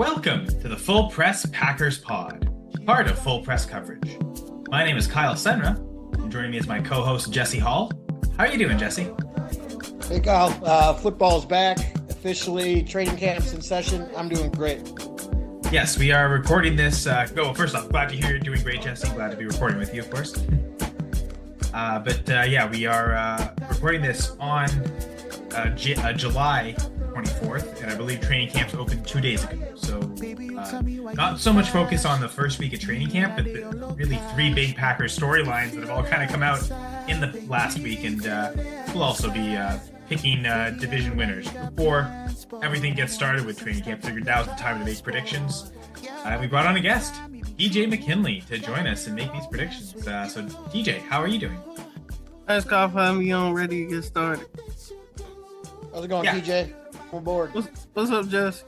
Welcome to the Full Press Packers Pod, part of Full Press Coverage. My name is Kyle Senra, and joining me is my co-host Jesse Hall. How are you doing, Jesse? Hey Kyle, football's back officially. Training camp's in session. I'm doing great. Yes, we are recording this. First off, glad to hear you're doing great, Jesse. Glad to be recording with you, of course. We are recording this on July 24th, and I believe training camps opened 2 days ago. So not so much focus on the first week of training camp, but really three big Packers storylines that have all kind of come out in the last week, and we'll also be picking division winners. Before everything gets started with training camp, figured now's the time to make predictions. We brought on a guest, TJ McKinley, to join us and make these predictions. So TJ, how are you doing? Thanks, Kyle, for having me on. Ready to get started. How's it going, TJ? On board. What's up, Jess?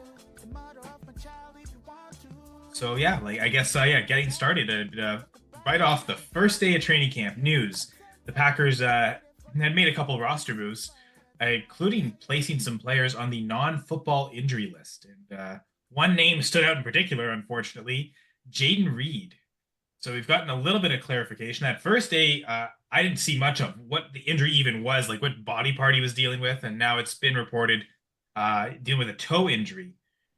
So getting started. Right off the first day of training camp, news: the Packers had made a couple of roster moves, including placing some players on the non-football injury list. And one name stood out in particular, unfortunately, Jayden Reed. So we've gotten a little bit of clarification. That first day, I didn't see much of what the injury even was, like what body part he was dealing with, and now it's been reported dealing with a toe injury.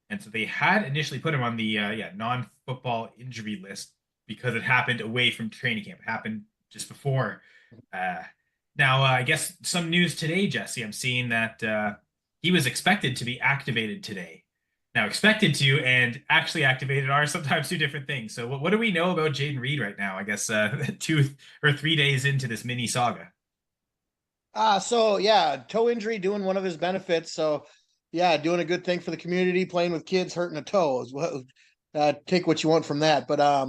And so they had initially put him on the non-football injury list because it happened away from training camp. It happened just before. Now, I guess some news today, Jesse. I'm seeing that he was expected to be activated today. Now, expected to and actually activated are sometimes two different things. So what do we know about Jayden Reed right now? I guess 2 or 3 days into this mini saga. Toe injury doing one of his benefits. So, yeah, doing a good thing for the community, playing with kids hurting a toe. Take what you want from that. But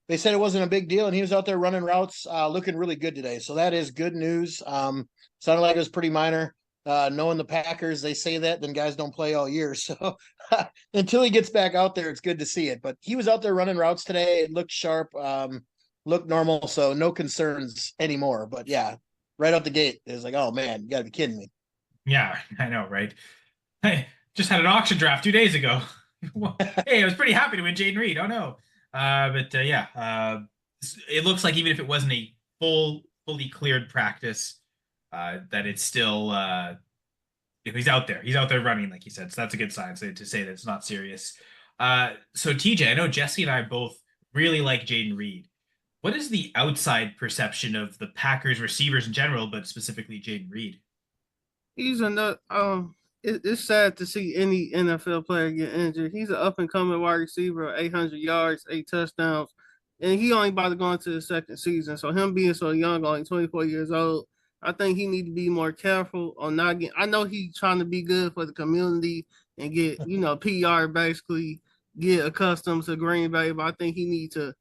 they said it wasn't a big deal, and he was out there running routes, looking really good today. So that is good news. Sounded like it was pretty minor. Knowing the Packers, they say that, then guys don't play all year. So until he gets back out there, it's good to see it. But he was out there running routes today. It looked sharp, looked normal. So no concerns anymore. But yeah, right out the gate, it was like, oh man, you gotta be kidding me. Yeah, I know, right? Hey, just had an auction draft 2 days ago. Hey, I was pretty happy to win Jayden Reed. Oh no. It looks like even if it wasn't a fully cleared practice, that it's still he's out there. He's out there running, like you said. So that's a good sign to say that it's not serious. So TJ, I know Jesse and I both really like Jayden Reed. What is the outside perception of the Packers receivers in general, but specifically Jayden Reed? He's another. It's sad to see any NFL player get injured. He's an up and coming wide receiver, 800 yards, 8 touchdowns, and he only about to go into his second season. So him being so young, only 24 years old, I think he need to be more careful on not getting. I know he's trying to be good for the community and get PR, basically get accustomed to Green Bay, but I think he need to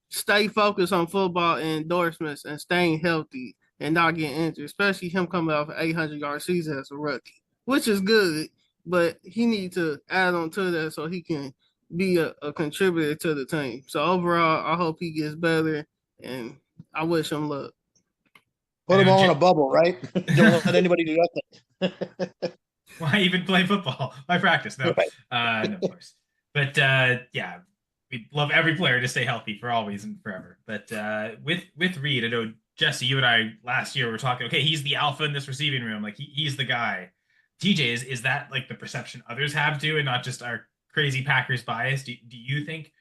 stay focused on football and endorsements and staying healthy and not getting injured, especially him coming off an 800-yard season as a rookie, which is good, but he needs to add on to that so he can be a contributor to the team. So overall, I hope he gets better, and I wish him luck. Put him all in a bubble, right? Don't let anybody do nothing. Why even play football? Why practice? No, right. No, of course. But we'd love every player to stay healthy for always and forever. But with Reed, I know Jesse, you and I last year were talking. Okay, he's the alpha in this receiving room. Like he's the guy. TJ, is that like the perception others have too, and not just our crazy Packers bias? Do you think,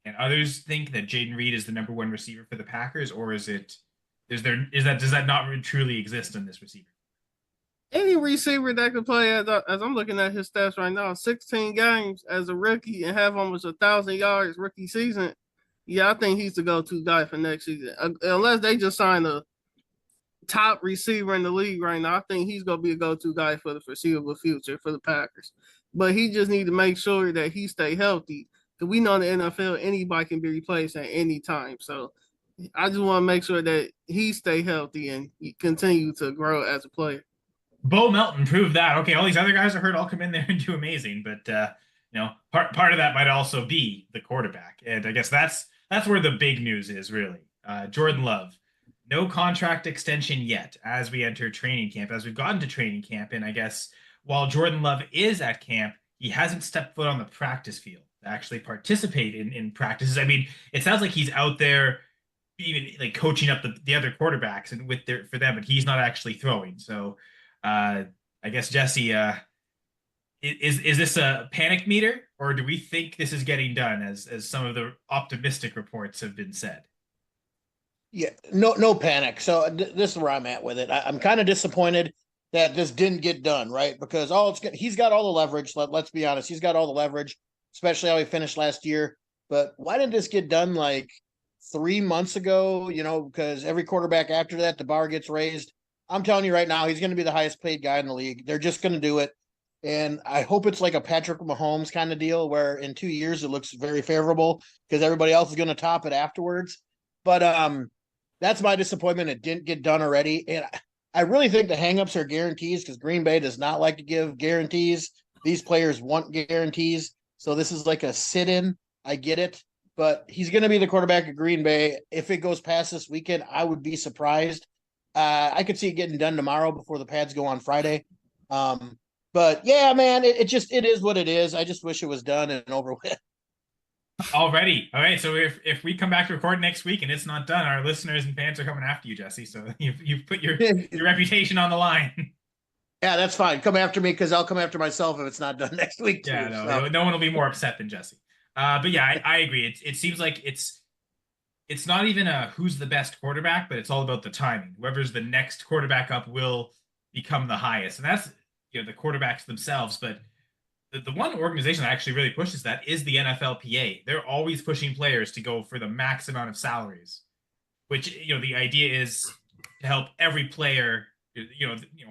and others think, that Jayden Reed is the number one receiver for the Packers, or does that not really truly exist in this receiver? Any receiver that could play, as I'm looking at his stats right now, 16 games as a rookie and have almost 1,000 yards rookie season. Yeah, I think he's the go-to guy for next season. Unless they just sign a top receiver in the league right now, I think he's going to be a go-to guy for the foreseeable future for the Packers. But he just need to make sure that he stay healthy, because we know in the NFL anybody can be replaced at any time. So I just want to make sure that he stay healthy and continue to grow as a player. Bo Melton proved that. Okay, all these other guys are hurt. I'll come in there and do amazing. But part of that might also be the quarterback, and I guess that's where the big news is really. Jordan Love, no contract extension yet as we enter training camp. As we've gotten to training camp, and I guess while Jordan Love is at camp, he hasn't stepped foot on the practice field to actually participate in practices. I mean, it sounds like he's out there even like coaching up the other quarterbacks and with their for them, but he's not actually throwing. So I guess Jesse, is this a panic meter, or do we think this is getting done as some of the optimistic reports have been said? Yeah, no panic. So this is where I'm at with it. I'm kind of disappointed that this didn't get done, right? Because he's got all the leverage. Let's be honest, he's got all the leverage, especially how he finished last year. But why didn't this get done like 3 months ago? Because every quarterback after that, the bar gets raised. I'm telling you right now, he's going to be the highest paid guy in the league. They're just going to do it. And I hope it's like a Patrick Mahomes kind of deal where in 2 years it looks very favorable because everybody else is going to top it afterwards. But that's my disappointment. It didn't get done already. And I really think the hangups are guarantees because Green Bay does not like to give guarantees. These players want guarantees. So this is like a sit-in. I get it. But he's going to be the quarterback of Green Bay. If it goes past this weekend, I would be surprised. I could see it getting done tomorrow before the pads go on Friday. But yeah, man, it is what it is. I just wish it was done and over with. Already. All right. So if we come back to record next week and it's not done, our listeners and fans are coming after you, Jesse. So you've put your reputation on the line. Yeah, that's fine. Come after me because I'll come after myself if it's not done next week. Too, yeah, no one will be more upset than Jesse. But yeah, I agree. It seems like it's not even a who's the best quarterback, but it's all about the timing. Whoever's the next quarterback up will become the highest, and that's the quarterbacks themselves. But the one organization that actually really pushes that is the NFLPA. They're always pushing players to go for the max amount of salaries, which the idea is to help every player.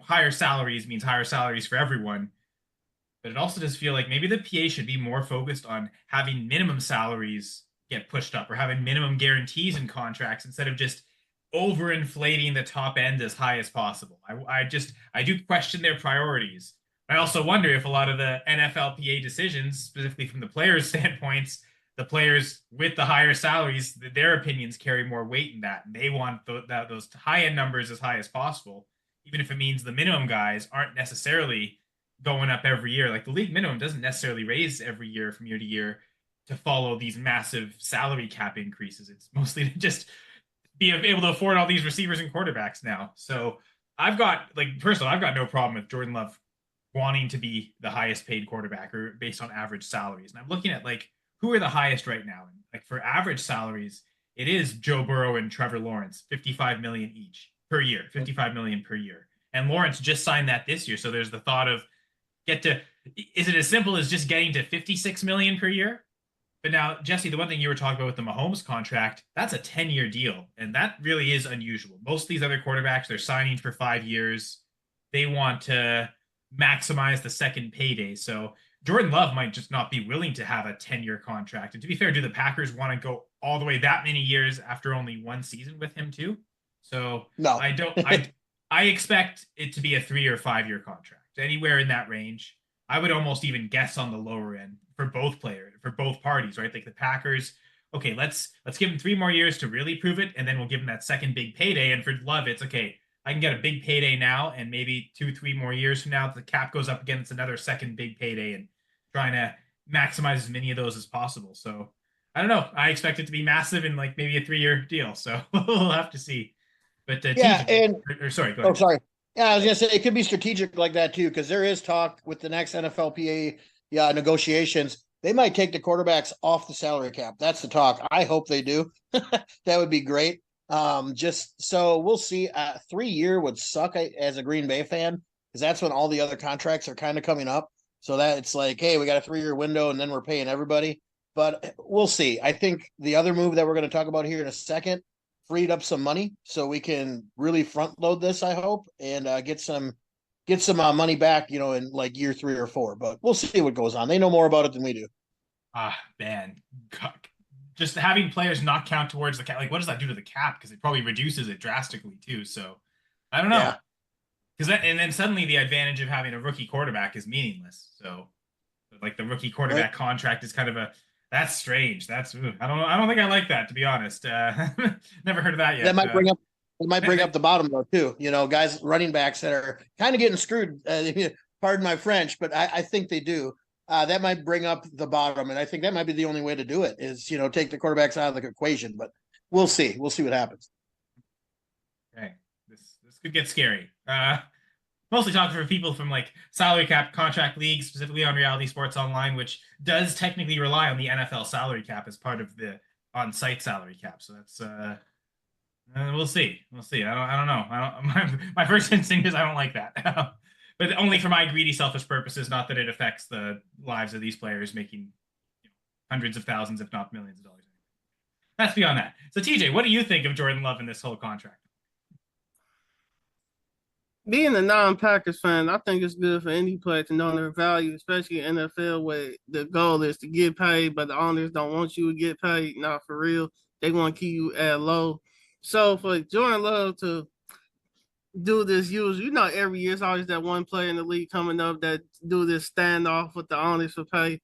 Higher salaries means higher salaries for everyone. But it also does feel like maybe the PA should be more focused on having minimum salaries get pushed up or having minimum guarantees in contracts instead of just overinflating the top end as high as possible. I do question their priorities. I also wonder if a lot of the NFLPA decisions, specifically from the players' standpoints, the players with the higher salaries, their opinions carry more weight in that, and they want those high-end numbers as high as possible, even if it means the minimum guys aren't necessarily going up every year. Like the league minimum doesn't necessarily raise every year from year to year to follow these massive salary cap increases. It's mostly to just be able to afford all these receivers and quarterbacks now. So I've got no problem with Jordan Love wanting to be the highest paid quarterback or based on average salaries. And I'm looking at like who are the highest right now. And like for average salaries, it is Joe Burrow and Trevor Lawrence, 55 million each per year, 55 million per year. And Lawrence just signed that this year. So there's the thought of is it as simple as just getting to 56 million per year? But now, Jesse, the one thing you were talking about with the Mahomes contract, that's a 10-year deal. And that really is unusual. Most of these other quarterbacks, they're signing for 5 years. They want to maximize the second payday. So Jordan Love might just not be willing to have a 10-year contract. And to be fair, do the Packers want to go all the way that many years after only one season with him too? So no, I don't. I expect it to be a 3 or 5 year contract, anywhere in that range. I would almost even guess on the lower end for both parties, right? Like the Packers, okay, let's give him 3 more years to really prove it, and then we'll give him that second big payday. And for Love, it's okay. I can get a big payday now, and maybe 2-3 more years from now, the cap goes up again. It's another second big payday, and trying to maximize as many of those as possible. So I don't know. I expect it to be massive and like maybe a 3-year deal. So we'll have to see. But yeah, sorry, go ahead. Sorry. Yeah, I was gonna say it could be strategic like that too, because there is talk with the next NFLPA negotiations. They might take the quarterbacks off the salary cap. That's the talk. I hope they do. That would be great. Just so we'll see. 3-year would suck as a Green Bay fan because that's when all the other contracts are kind of coming up. So that it's like, hey, we got a 3-year window and then we're paying everybody. But we'll see. I think the other move that we're going to talk about here in a second freed up some money so we can really front load this, I hope, and get some money back, in like year 3 or 4. But we'll see what goes on. They know more about it than we do. Man, just having players not count towards the cap, like what does that do to the cap? Because it probably reduces it drastically too. So I don't know. Because and then suddenly the advantage of having a rookie quarterback is meaningless. So like the rookie quarterback contract is kind of that's strange. That's I don't think I like that, to be honest. Never heard of that yet. That might bring up the bottom though too. Guys, running backs that are kind of getting screwed. Pardon my French, but I think they do. that might bring up the bottom. And I think that might be the only way to do it is, take the quarterbacks out of the equation. But we'll see. We'll see what happens. Okay, this could get scary. Mostly talking for people from like salary cap contract leagues, specifically on Reality Sports Online, which does technically rely on the NFL salary cap as part of the on-site salary cap. So that's we'll see. We'll see. I don't know. My first instinct is I don't like that. But only for my greedy, selfish purposes, not that it affects the lives of these players making hundreds of thousands, if not millions of dollars. That's beyond that. So, TJ, what do you think of Jordan Love in this whole contract? Being a non-Packers fan, I think it's good for any player to know their value, especially in NFL where the goal is to get paid, but the owners don't want you to get paid. Not for real. They want to keep you at low. So for Jordan Love to do this every year it's always that one player in the league coming up that do this standoff with the owners for pay.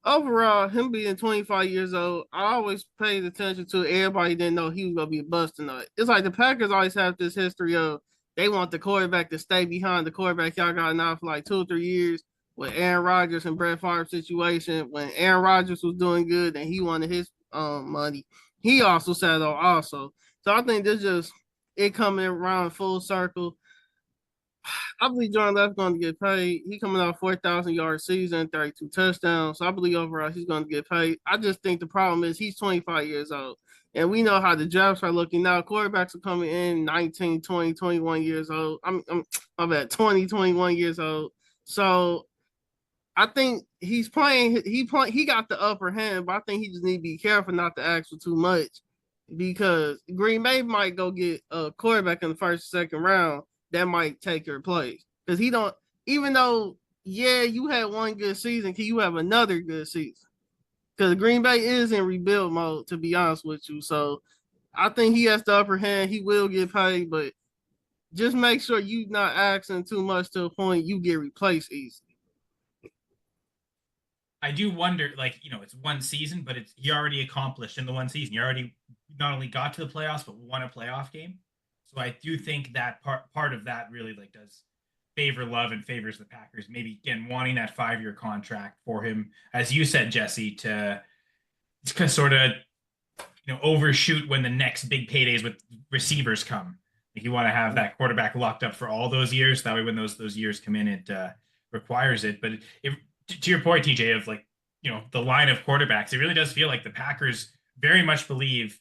Overall, him being 25 years old, I always paid attention to everybody didn't know he was gonna be a bust tonight. It's like the Packers always have this history of they want the quarterback to stay behind the quarterback y'all got now for like 2 or 3 years with Aaron Rodgers and Brett Favre situation. When Aaron Rodgers was doing good and he wanted his money, he also settled also. So I think this just it coming around full circle. I believe Jordan Love's going to get paid. He coming off 4,000-yard season, 32 touchdowns. So I believe overall he's going to get paid. I just think the problem is he's 25 years old. And we know how the drafts are looking now. Quarterbacks are coming in 19, 20, 21 years old. I'm at 20, 21 years old. So I think he's playing. He got the upper hand, but I think he just need to be careful not to ask for too much because Green Bay might go get a quarterback in the first, second round that might take your place because he don't. Even though, yeah, you had one good season, can you have another good season? Because Green Bay is in rebuild mode, to be honest with you. So I think he has the upper hand. He will get paid, but just make sure you not asking too much to a point you get replaced easily. I do wonder, like, it's one season, but he already accomplished in the one season. He already not only got to the playoffs, but won a playoff game. So I do think that part of that really like does favor Love and favors the Packers. Maybe again wanting that 5-year contract for him, as you said, Jesse, to sort of overshoot when the next big paydays with receivers come. Like you want to have that quarterback locked up for all those years. That way, when those years come in, it requires it. But to your point, TJ, of like the line of quarterbacks, it really does feel like the Packers very much believe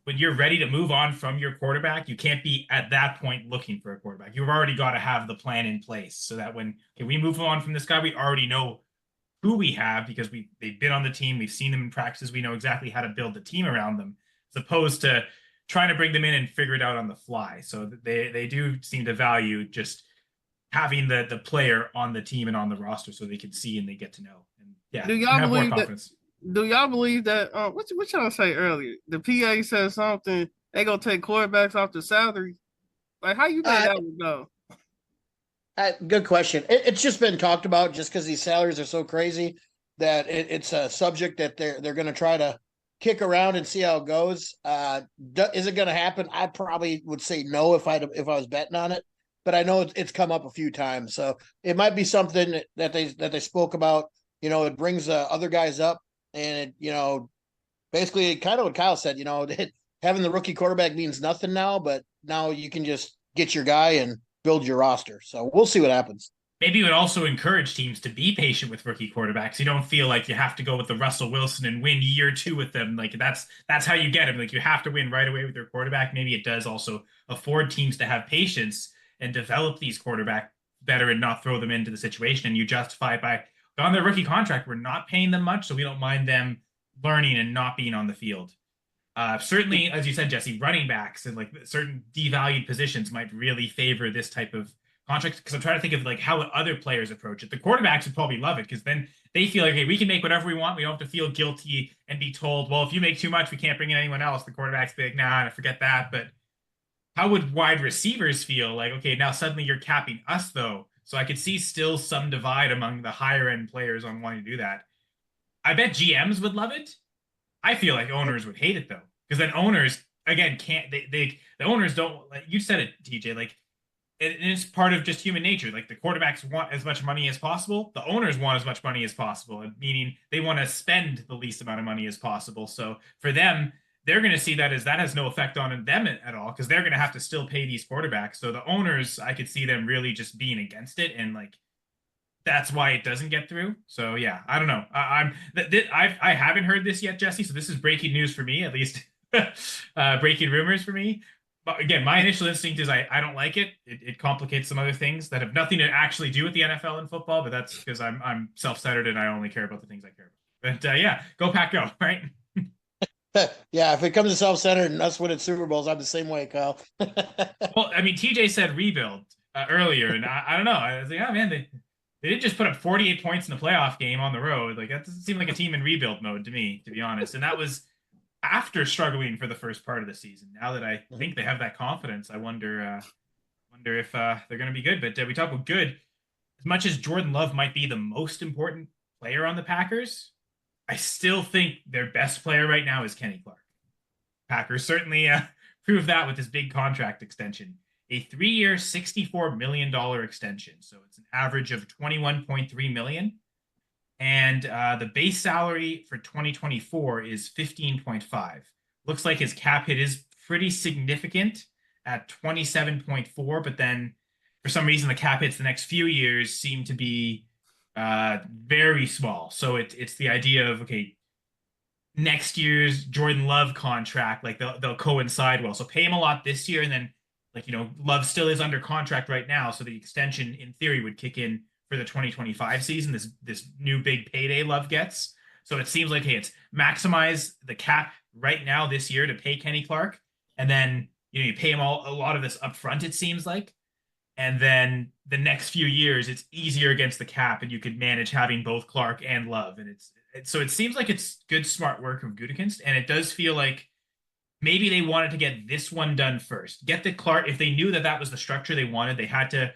when you're ready to move on from your quarterback, you can't be at that point looking for a quarterback. You've already got to have the plan in place so that when we move on from this guy, we already know who we have because they've been on the team, we've seen them in practices, we know exactly how to build the team around them, as opposed to trying to bring them in and figure it out on the fly. So they do seem to value just having the player on the team and on the roster so they can see and they get to know. And yeah, Do y'all have more believe that? confidence. Do y'all believe that? What y'all say earlier? The PA said something. They gonna take quarterbacks off the salary. Like, how you think that would go? Good question. It's just been talked about just because these salaries are so crazy that it's a subject that they're going to try to kick around and see how it goes. Is it going to happen? I probably would say no if I was betting on it, but I know it's come up a few times, so it might be something that they spoke about. It brings other guys up, and basically kind of what Kyle said. Having the rookie quarterback means nothing now, but now you can just get your guy and build your roster. So we'll see what happens. Maybe it would also encourage teams to be patient with rookie quarterbacks. You don't feel like you have to go with the Russell Wilson and win year 2 with them. Like that's how you get him. Like you have to win right away with your quarterback. Maybe it does also afford teams to have patience and develop these quarterback better and not throw them into the situation. And you justify it by on their rookie contract, we're not paying them much, so we don't mind them learning and not being on the field. Certainly, as you said, Jesse, running backs and like certain devalued positions might really favor this type of contract because I'm trying to think of like how other players approach it. The quarterbacks would probably love it because then they feel like, hey, we can make whatever we want. We don't have to feel guilty and be told, well, if you make too much, we can't bring in anyone else. The quarterback's be like, nah, forget that. But how would wide receivers feel like, okay, now suddenly you're capping us though? So I could see still some divide among the higher end players on wanting to do that. I bet GMs would love it. I feel like owners would hate it though, because then owners again can't. The owners don't. Like you said it, TJ. Like it's part of just human nature. Like the quarterbacks want as much money as possible, the owners want as much money as possible, meaning they want to spend the least amount of money as possible. So for them, they're going to see that as that has no effect on them at all because they're going to have to still pay these quarterbacks. So the owners, I could see them really just being against it, and like that's why it doesn't get through. So yeah, I don't know. I haven't heard this yet, Jesse. So this is breaking news for me, at least breaking rumors for me. But again, my initial instinct is I don't like it. It complicates some other things that have nothing to actually do with the NFL and football. But that's because I'm self-centered and I only care about the things I care about. But yeah, go Pack, go! Right? Yeah, if it comes to self-centered and us winning Super Bowls, I'm the same way, Kyle. Well, I mean, TJ said rebuild earlier, and I don't know. I was like, oh man, they did just put up 48 points in the playoff game on the road. Like that doesn't seem like a team in rebuild mode to me, to be honest. And that was after struggling for the first part of the season. Now that I think they have that confidence, I wonder if they're going to be good. But we talk about good. As much as Jordan Love might be the most important player on the Packers, I still think their best player right now is Kenny Clark. Packers certainly proved that with this big contract extension. A 3-year, $64 million extension. So it's an average of $21.3 million. And the base salary for 2024 is 15.5. Looks like his cap hit is pretty significant at 27.4, but then for some reason the cap hits the next few years seem to be very small. So it's the idea of, okay, next year's Jordan Love contract, like they'll coincide well. So pay him a lot this year, and then like Love still is under contract right now, so the extension in theory would kick in for the 2025 season. This new big payday Love gets. So it seems like, hey, it's maximize the cap right now this year to pay Kenny Clark, and then you pay him a lot of this upfront. It seems like, and then the next few years it's easier against the cap, and you could manage having both Clark and Love, and so it seems like it's good, smart work of Gutekunst, and it does feel like maybe they wanted to get this one done first. Get the Clark. If they knew that was the structure they wanted, they had to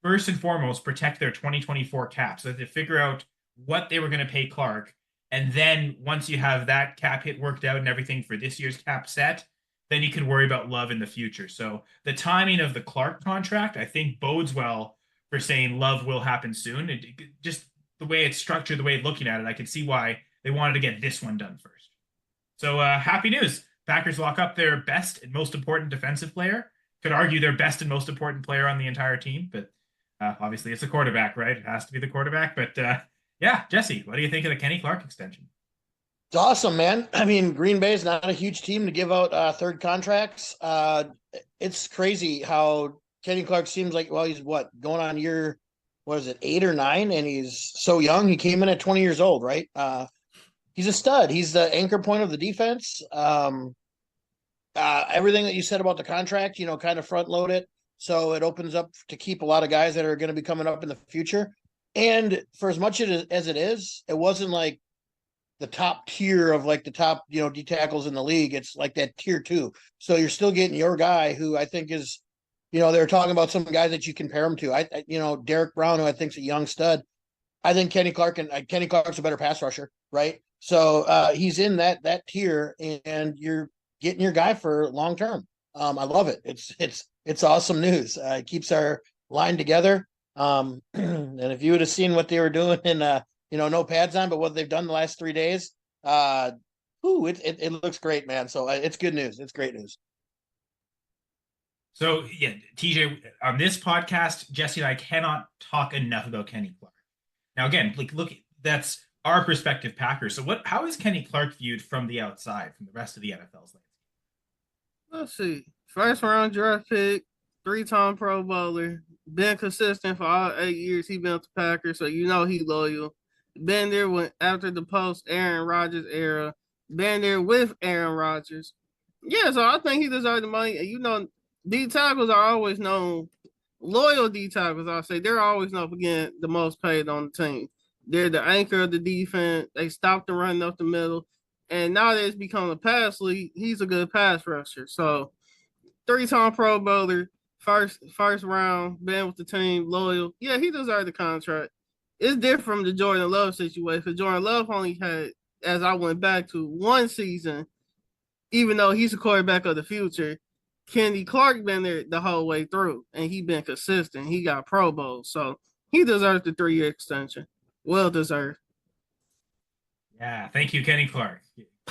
first and foremost protect their 2024 cap, so that they figure out what they were going to pay Clark, and then once you have that cap hit worked out and everything for this year's cap set, then you can worry about Love in the future. So the timing of the Clark contract, I think, bodes well for saying Love will happen soon. Just the way it's structured, the way looking at it, I can see why they wanted to get this one done first. So happy news. Packers lock up their best and most important defensive player. Could argue their best and most important player on the entire team, but obviously it's a quarterback, right? It has to be the quarterback. But yeah, Jesse, what do you think of the Kenny Clark extension? It's awesome, man. I mean, Green Bay is not a huge team to give out third contracts. It's crazy how Kenny Clark seems like, well, he's going on year, 8 or 9, and he's so young. He came in at 20 years old, right? He's a stud. He's the anchor point of the defense. Everything that you said about the contract, kind of front load it, so it opens up to keep a lot of guys that are going to be coming up in the future. And for as much as it is, it wasn't like the top tier of like the top, D tackles in the league. It's like that tier 2. So you're still getting your guy who I think is, they're talking about some guys that you compare him to. Derek Brown, who I think's a young stud. I think Kenny Clark's a better pass rusher, right? So he's in that tier, and you're getting your guy for long term. I love it. It's awesome news. It keeps our line together. And if you would have seen what they were doing in no pads on, but what they've done the last 3 days, it looks great, man. So it's good news. It's great news. So yeah, TJ, on this podcast, Jesse and I cannot talk enough about Kenny Clark. Now again, look, that's our perspective, Packers. So how is Kenny Clark viewed from the outside, from the rest of the NFL's landscape? Let's see. First round draft pick, 3-time Pro Bowler, been consistent for all 8 years he been with the Packers, so he loyal. Been there after the post Aaron Rodgers era, been there with Aaron Rodgers. Yeah, so I think he deserves the money. D tackles are always known, loyal D tackles, I'll say, they're always known for getting the most paid on the team. They're the anchor of the defense. They stop the run up the middle. And now that it's become a pass league, he's a good pass rusher. So 3-time Pro Bowler, first round, been with the team, loyal. Yeah, he deserves the contract. It's different from the Jordan Love situation, because Jordan Love only had, as I went back to, one season, even though he's a quarterback of the future. Kenny Clark been there the whole way through, and he been consistent. He got Pro Bowl, so he deserves the 3-year extension. Well deserved. Yeah, thank you, Kenny Clark.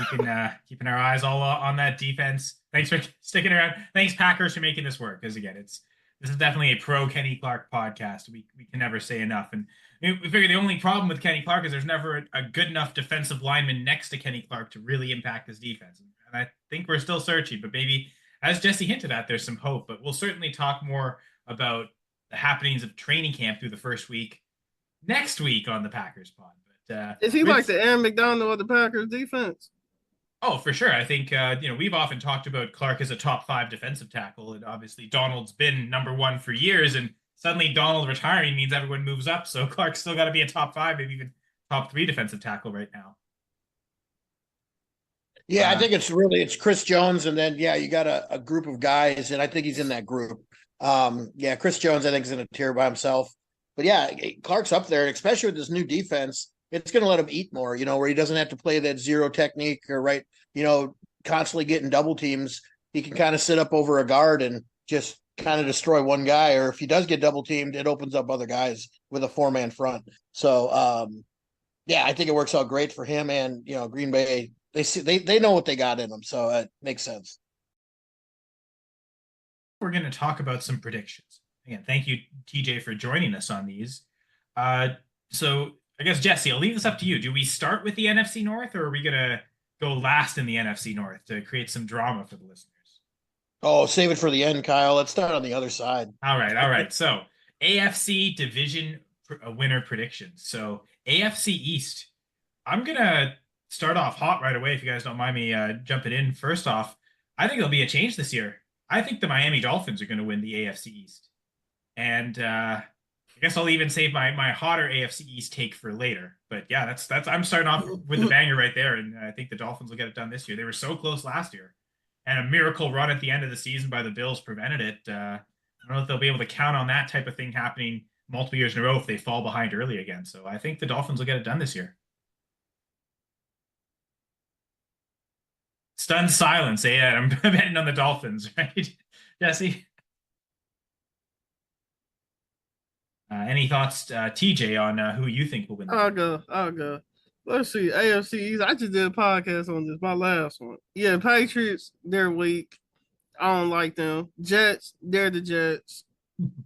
Keeping our eyes all on that defense. Thanks for sticking around. Thanks, Packers, for making this work. Because again, this is definitely a pro Kenny Clark podcast. We can never say enough. And we figure the only problem with Kenny Clark is there's never a good enough defensive lineman next to Kenny Clark to really impact his defense. And I think we're still searching, but maybe, as Jesse hinted at, there's some hope. But we'll certainly talk more about the happenings of training camp through the first week next week on the Packers pod. But is he like the Aaron McDonald of the Packers defense? Oh, for sure. I think we've often talked about Clark as a top 5 defensive tackle, and obviously Donald's been number 1 for years, and suddenly Donald retiring means everyone moves up. So Clark's still got to be a top 5, maybe even top 3 defensive tackle right now. Yeah, I think it's Chris Jones, and then you got a group of guys, and I think he's in that group. Chris Jones, I think, is in a tier by himself. But yeah, Clark's up there, and especially with this new defense, it's going to let him eat more, where he doesn't have to play that zero technique or constantly getting double teams. He can kind of sit up over a guard and just kind of destroy one guy. Or if he does get double teamed, it opens up other guys with a 4-man front. So, I think it works out great for him and, Green Bay. They know what they got in them. So it makes sense. We're going to talk about some predictions. Again, thank you, TJ, for joining us on these. So I guess, Jesse, I'll leave this up to you. Do we start with the NFC North, or are we going to go last in the NFC North to create some drama for the listeners? Oh, save it for the end, Kyle. Let's start on the other side. All right. So AFC division winner predictions. So AFC East, I'm going to start off hot right away, if you guys don't mind me jumping in. First off, I think there'll be a change this year. I think the Miami Dolphins are going to win the AFC East. And I guess I'll even save my hotter AFC East take for later. But yeah, that's I'm starting off with the banger right there, and I think the Dolphins will get it done this year. They were so close last year, and a miracle run at the end of the season by the Bills prevented it. I don't know if they'll be able to count on that type of thing happening multiple years in a row if they fall behind early again. So I think the Dolphins will get it done this year. Stunned silence. Yeah, I'm betting on the Dolphins, right, Jesse? Any thoughts, TJ, on who you think will win? I'll go. Let's see. AFC East. I just did a podcast on this, my last one. Yeah, Patriots, they're weak. I don't like them. Jets, they're the Jets.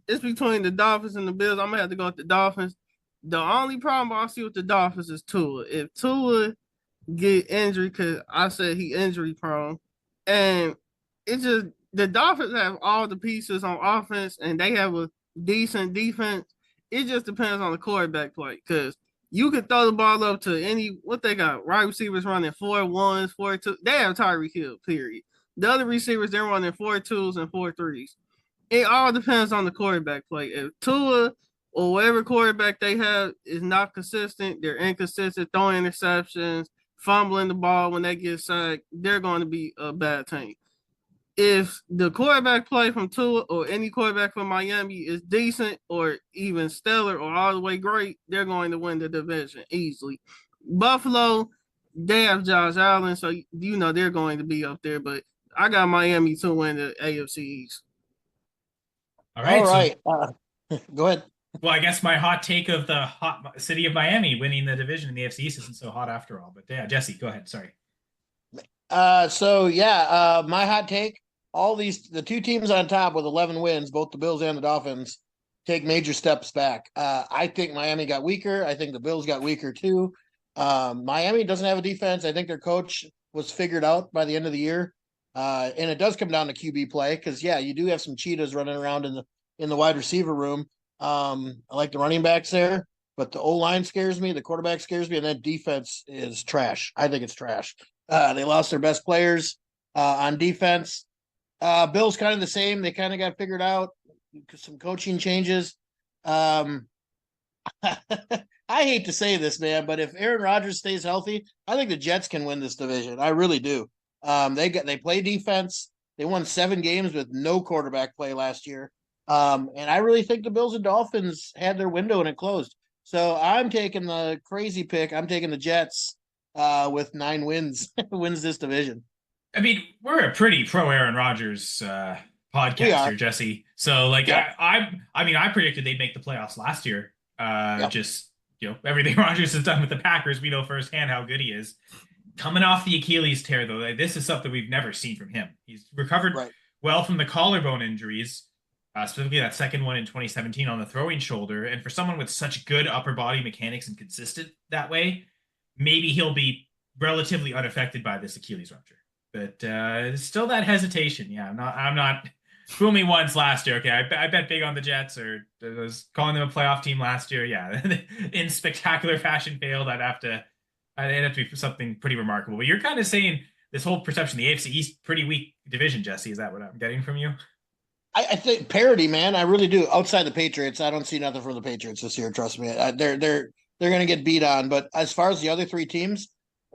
It's between the Dolphins and the Bills. I'm going to have to go with the Dolphins. The only problem I see with the Dolphins is Tua. If Tua get injured, because I said he injury prone, and it's just the Dolphins have all the pieces on offense, and they have a decent defense. It just depends on the quarterback play, because you could throw the ball up to what they got. Wide receivers running 4-1s, 4-2. They have Tyreek Hill, period. The other receivers, they're running 4-2s and 4-3s. It all depends on the quarterback play. If Tua or whatever quarterback they have is not consistent, they're inconsistent, throwing interceptions, fumbling the ball when they get sacked, they're going to be a bad team. If the quarterback play from Tua or any quarterback from Miami is decent or even stellar or all the way great, they're going to win the division easily. Buffalo, they have Josh Allen, so they're going to be up there. But I got Miami to win the AFC East. All right. Go ahead. Well, I guess my hot take of the hot city of Miami winning the division in the AFC East isn't so hot after all. But yeah, Jesse, go ahead. Sorry. My hot take, the 2 teams on top with 11 wins, both the Bills and the Dolphins, take major steps back. I think Miami got weaker. I think the Bills got weaker too. Miami doesn't have a defense. I think their coach was figured out by the end of the year. And it does come down to QB play, because you do have some cheetahs running around in the wide receiver room. I like the running backs there, but the O-line scares me, the quarterback scares me, and that defense is trash. I think it's trash. They lost their best players on defense. Bills kind of the same. They kind of got figured out. Some coaching changes. I hate to say this, man, but if Aaron Rodgers stays healthy, I think the Jets can win this division. I really do. They play defense. They won 7 games with no quarterback play last year. And I really think the Bills and Dolphins had their window and it closed. So I'm taking the crazy pick. I'm taking the Jets with 9 wins, wins this division. I mean, we're a pretty pro Aaron Rodgers We podcast are. here, Jesse. So like Yep. I mean, I predicted they'd make the playoffs last year. Yep. Just everything Rodgers has done with the Packers, we know firsthand how good he is. Coming off the Achilles tear, though, like, this is something we've never seen from him. He's recovered Right. well from the collarbone injuries, specifically that second one in 2017 on the throwing shoulder. And for someone with such good upper body mechanics and consistent that way, maybe he'll be relatively unaffected by this Achilles rupture. But still that hesitation. Yeah, I'm not. Fool me once last year. Okay, I bet big on the Jets, or I was calling them a playoff team last year. Yeah, in spectacular fashion failed. It'd have to be something pretty remarkable. But you're kind of saying this whole perception, the AFC East, pretty weak division, Jesse. Is that what I'm getting from you? I think parity, man. I really do. Outside the Patriots, I don't see nothing from the Patriots this year. Trust me. They're going to get beat on. But as far as the other three teams,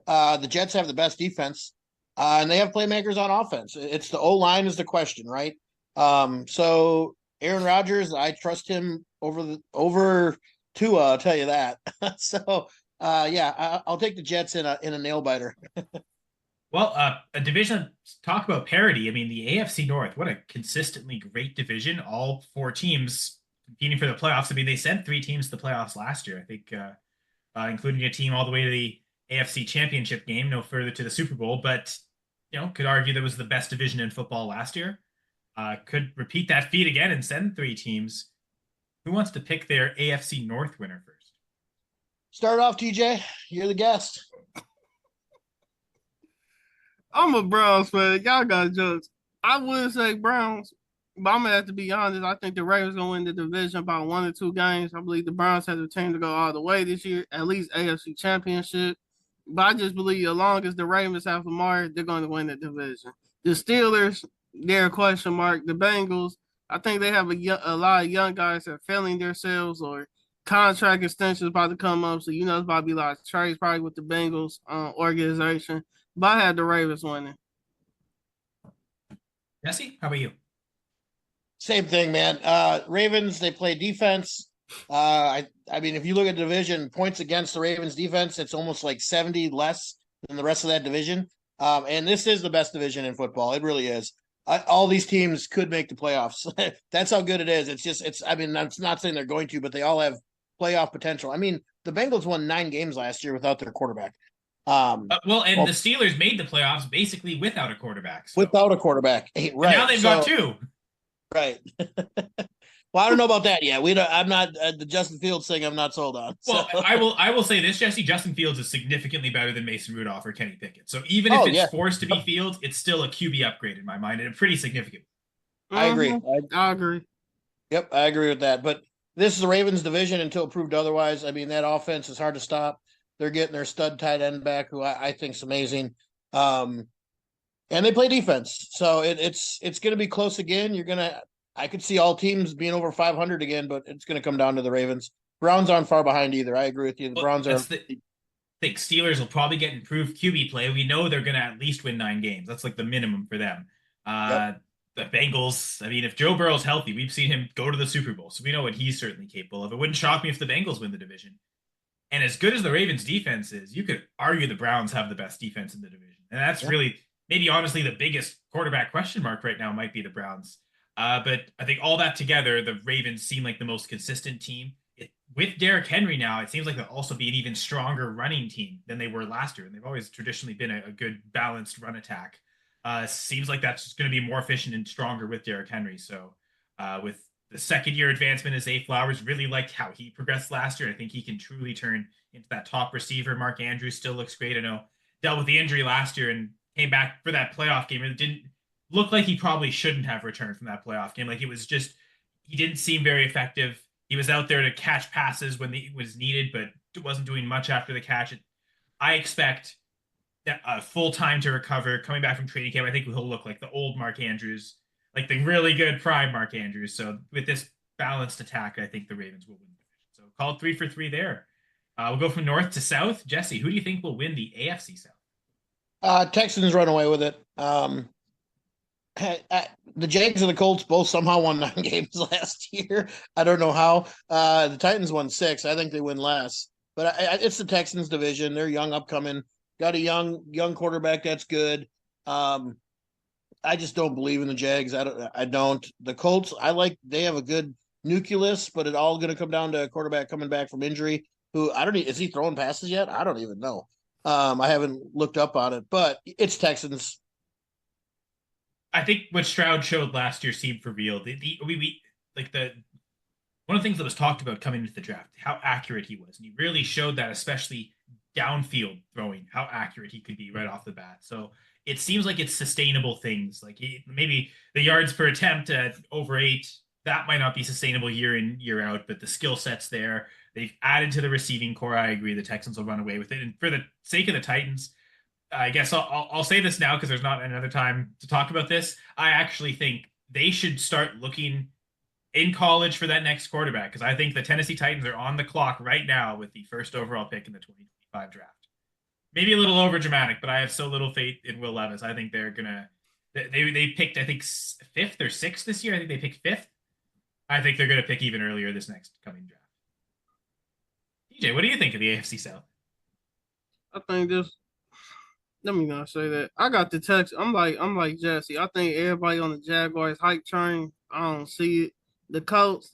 the Jets have the best defense, and they have playmakers on offense. It's the O line is the question, right? So Aaron Rodgers, I trust him over Tua. I'll tell you that. So yeah, I'll take the Jets in a nail biter. Well, a division, talk about parity. I mean, the AFC North, what a consistently great division. All four teams competing for the playoffs. I mean, they sent three teams to the playoffs last year, I think, including a team all the way to the AFC Championship game, no further to the Super Bowl. But, could argue that was the best division in football last year. Could repeat that feat again and send three teams. Who wants to pick their AFC North winner first? Start off, TJ. You're the guest. I'm a Browns fan. Y'all got jokes. I would say Browns, but I'm gonna have to be honest. I think the Ravens gonna win the division by 1 or 2 games. I believe the Browns have the team to go all the way this year, at least AFC Championship. But I just believe as long as the Ravens have Lamar, they're going to win the division. The Steelers, they're a question mark. The Bengals, I think they have a lot of young guys that are failing themselves or contract extensions about to come up. So it's about to be a lot of trades probably with the Bengals organization. But I had the Ravens winning. Jesse, how about you? Same thing, man. Ravens, they play defense. I mean, if you look at the division, points against the Ravens defense, it's almost like 70 less than the rest of that division. And this is the best division in football. It really is. All these teams could make the playoffs. That's how good it is. I mean, I'm not saying they're going to, but they all have playoff potential. I mean, the Bengals won 9 games last year without their quarterback. The Steelers made the playoffs basically without a quarterback. So. Without a quarterback. Right. And now they've got two. Right. Well, I don't know about that yet. I'm not the Justin Fields thing. I'm not sold on. Well, I will say this, Jesse. Justin Fields is significantly better than Mason Rudolph or Kenny Pickett. So even if it's forced to be Fields, it's still a QB upgrade in my mind, and a pretty significant. I agree. I agree. Yep, I agree with that. But this is the Ravens division until proved otherwise. I mean, that offense is hard to stop. They're getting their stud tight end back, who I think is amazing. And they play defense, so it's going to be close again. I could see all teams being over 500 again, but it's going to come down to the Ravens. Browns aren't far behind either. I agree with you. The Browns are. I think Steelers will probably get improved QB play. We know they're going to at least win 9 games. That's like the minimum for them. Yep. The Bengals, I mean, if Joe Burrow's healthy, we've seen him go to the Super Bowl, so we know what he's certainly capable of. It wouldn't shock me if the Bengals win the division. And as good as the Ravens defense is, you could argue the Browns have the best defense in the division. And that's really, maybe honestly, the biggest quarterback question mark right now might be the Browns. But I think all that together, the Ravens seem like the most consistent team. With Derrick Henry now, it seems like they'll also be an even stronger running team than they were last year. And they've always traditionally been a good balanced run attack. Seems like that's going to be more efficient and stronger with Derrick Henry. So with the second-year advancement as Zay Flowers, really liked how he progressed last year. I think he can truly turn into that top receiver. Mark Andrews still looks great. I know dealt with the injury last year and came back for that playoff game. It didn't look like he probably shouldn't have returned from that playoff game. Like, it was just, he didn't seem very effective. He was out there to catch passes when it was needed, but wasn't doing much after the catch. I expect that full time to recover, coming back from training camp. I think he'll look like the old Mark Andrews, like the really good prime Mark Andrews. So with this balanced attack, I think the Ravens will win the division. So call it 3 for 3 there. We'll go from north to south. Jesse, who do you think will win the AFC South? Texans run away with it. The Jags and the Colts both somehow won 9 games last year. I don't know how. The Titans won 6. I think they win less. But it's the Texans division. They're young, upcoming. Got a young quarterback that's good. I just don't believe in the Jags. I don't. The Colts, they have a good nucleus, but it's all going to come down to a quarterback coming back from injury. Who I don't even, is he throwing passes yet? I don't even know. I haven't looked up on it, but it's Texans. I think what Stroud showed last year seemed for real. We like the one of the things that was talked about coming into the draft, how accurate he was, and he really showed that, especially downfield throwing, how accurate he could be right off the bat. So it seems like it's sustainable things. Like maybe the yards per attempt at over 8, that might not be sustainable year in year out, but the skill sets there. They've added to the receiving core. I agree. The Texans will run away with it, and for the sake of the Titans, I guess I'll say this now because there's not another time to talk about this. I actually think they should start looking in college for that next quarterback because I think the Tennessee Titans are on the clock right now with the first overall pick in the 2025 draft. Maybe a little over dramatic, but I have so little faith in Will Levis. I think they're gonna they picked I think fifth or sixth this year. I think they picked fifth. I think they're gonna pick even earlier this next coming draft. TJ, what do you think of the AFC South? I think just let me not say that. I got the text. I'm like Jesse. I think everybody on the Jaguars hype train. I don't see it. The Colts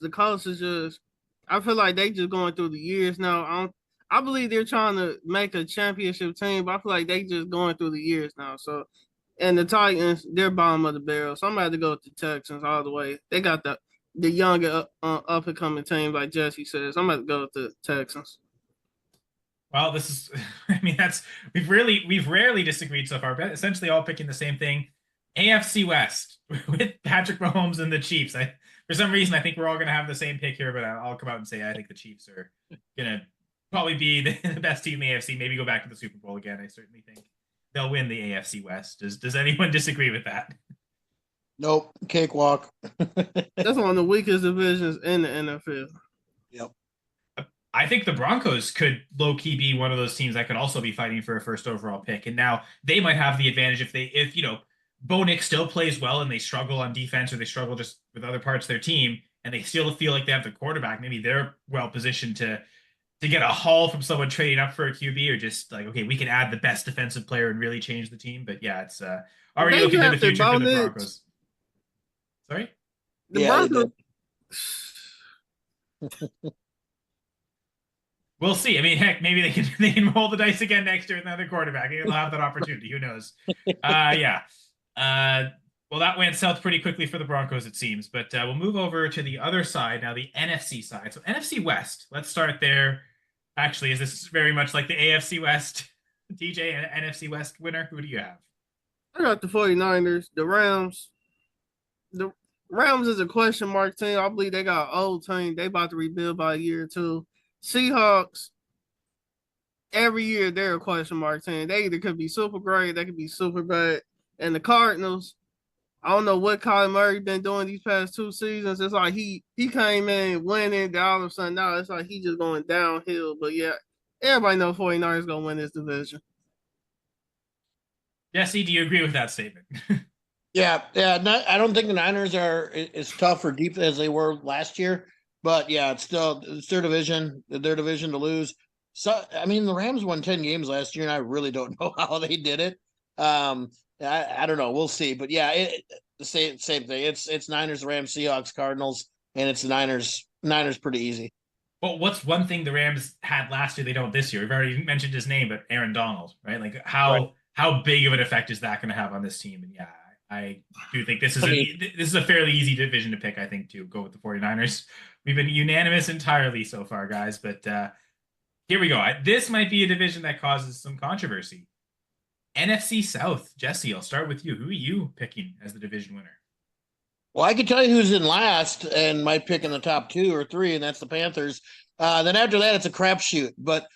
is just. I feel like they just going through the years now. I believe they're trying to make a championship team, but I feel like they just going through the years now. So, and the Titans, they're bottom of the barrel. So I'm gonna have to go with the Texans all the way. They got the younger up and coming team, like Jesse says. I'm gonna have to go with the Texans. Well, this is I mean that's we've rarely disagreed so far, but essentially all picking the same thing. AFC West with Patrick Mahomes and the Chiefs. For some reason I think we're all gonna have the same pick here, but I'll come out and say I think the Chiefs are gonna probably be the best team in the AFC. Maybe go back to the Super Bowl again. I certainly think they'll win the AFC West. Does anyone disagree with that? Nope, cakewalk. That's one of the weakest divisions in the NFL. Yep. I think the Broncos could low key be one of those teams that could also be fighting for a first overall pick. And now they might have the advantage if Bo Nick still plays well and they struggle on defense or they struggle just with other parts of their team and they still feel like they have the quarterback. Maybe they're well positioned to get a haul from someone trading up for a QB or just like, okay, we can add the best defensive player and really change the team. But yeah, it's already looking to the future for the Broncos. Sorry? The yeah, Broncos. We'll see. I mean, heck, maybe they can roll the dice again next year with another quarterback. Maybe they'll have that opportunity. Who knows? Yeah. Well, that went south pretty quickly for the Broncos, it seems. But we'll move over to the other side now, the NFC side. So NFC West. Let's start there. Actually, is this very much like the AFC West? TJ, an NFC West winner? Who do you have? I got the 49ers, the Rams. The Rams is a question mark team. I believe they got an old team. They about to rebuild by a year or two. Seahawks, every year they're a question mark team. They either could be super great, they could be super bad. And the Cardinals, I don't know what Kyler Murray been doing these past 2 seasons. It's like he came in winning, then all of a sudden now it's like he just going downhill. But yeah, everybody knows 49ers going to win this division. Jesse, do you agree with that statement? Yeah. I don't think the Niners are as tough or deep as they were last year. But yeah, it's their division to lose. So I mean, the Rams won 10 games last year, and I really don't know how they did it. I don't know. We'll see. But yeah, the same thing. It's Niners, Rams, Seahawks, Cardinals, and it's the Niners. Niners pretty easy. Well, what's one thing the Rams had last year they don't this year? We've already mentioned his name, but Aaron Donald, right? Like how big of an effect is that going to have on this team? And yeah, I do think this is a fairly easy division to pick, I think, to go with the 49ers. We've been unanimous entirely so far, guys, but here we go. This might be a division that causes some controversy. NFC South. Jesse, I'll start with you. Who are you picking as the division winner? Well, I can tell you who's in last and might pick in the top 2 or 3, and that's the Panthers. Then after that, it's a crapshoot. But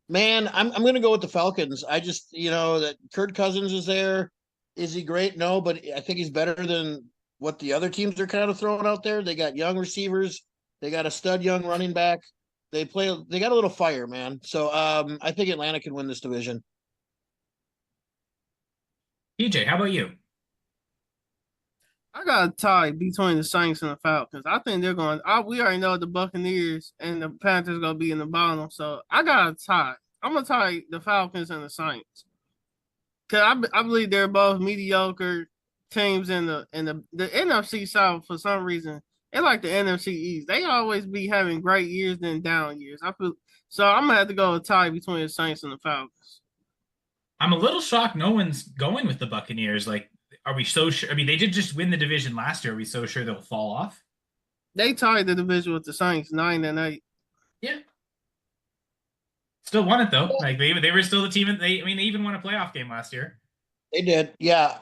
man, I'm going to go with the Falcons. I just, that Kirk Cousins is there. Is he great? No, but I think he's better than what the other teams are kind of throwing out there. They got young receivers. They got a stud young running back. They got a little fire, man. So I think Atlanta can win this division. PJ, how about you? I got a tie between the Saints and the Falcons. I think they're going. We already know the Buccaneers and the Panthers going to be in the bottom. So I got a tie. I'm going to tie the Falcons and the Saints. I believe they're both mediocre teams in the NFC South for some reason. They like the NFC East. They always be having great years then down years. I feel so. I'm gonna have to go a tie between the Saints and the Falcons. I'm a little shocked no one's going with the Buccaneers. Like, are we so sure? I mean, they did just win the division last year. Are we so sure they'll fall off? They tied the division with the Saints 9-8. Yeah. Still won it though. Like they were still the team. They I mean they even won a playoff game last year. They did. Yeah.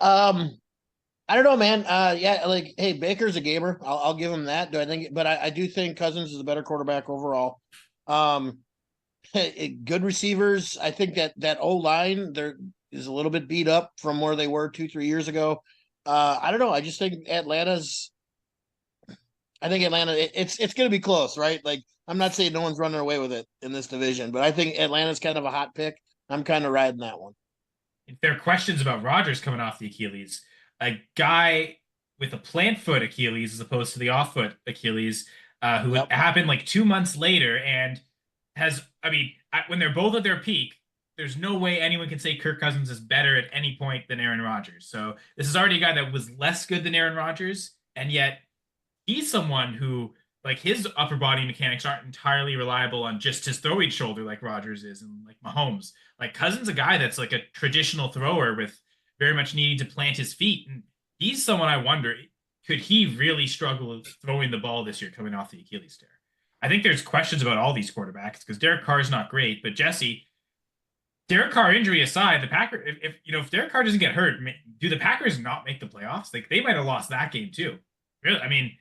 I don't know, man. Yeah, like, hey, Baker's a gamer. I'll give him that. Do I think? But I do think Cousins is a better quarterback overall. Um, good receivers. I think that O line there is a little bit beat up from where they were 2-3 years ago. I don't know. I just think Atlanta's. I think Atlanta. It's going to be close, right? Like, I'm not saying no one's running away with it in this division, but I think Atlanta's kind of a hot pick. I'm kind of riding that one. If there are questions about Rodgers coming off the Achilles, a guy with a plant foot Achilles as opposed to the off foot Achilles, who Yep. happened like 2 months later and has, I mean, when they're both at their peak, there's no way anyone can say Kirk Cousins is better at any point than Aaron Rodgers. So this is already a guy that was less good than Aaron Rodgers, and yet he's someone who, like, his upper body mechanics aren't entirely reliable on just his throwing shoulder like Rodgers is and like Mahomes. Like Cousins, a guy that's like a traditional thrower with very much needing to plant his feet, and he's someone I wonder could he really struggle throwing the ball this year coming off the Achilles tear. I think there's questions about all these quarterbacks because Derek Carr is not great, but Jesse, Derek Carr injury aside, the Packers, if Derek Carr doesn't get hurt, do the Packers not make the playoffs? Like they might have lost that game too. Really, I mean,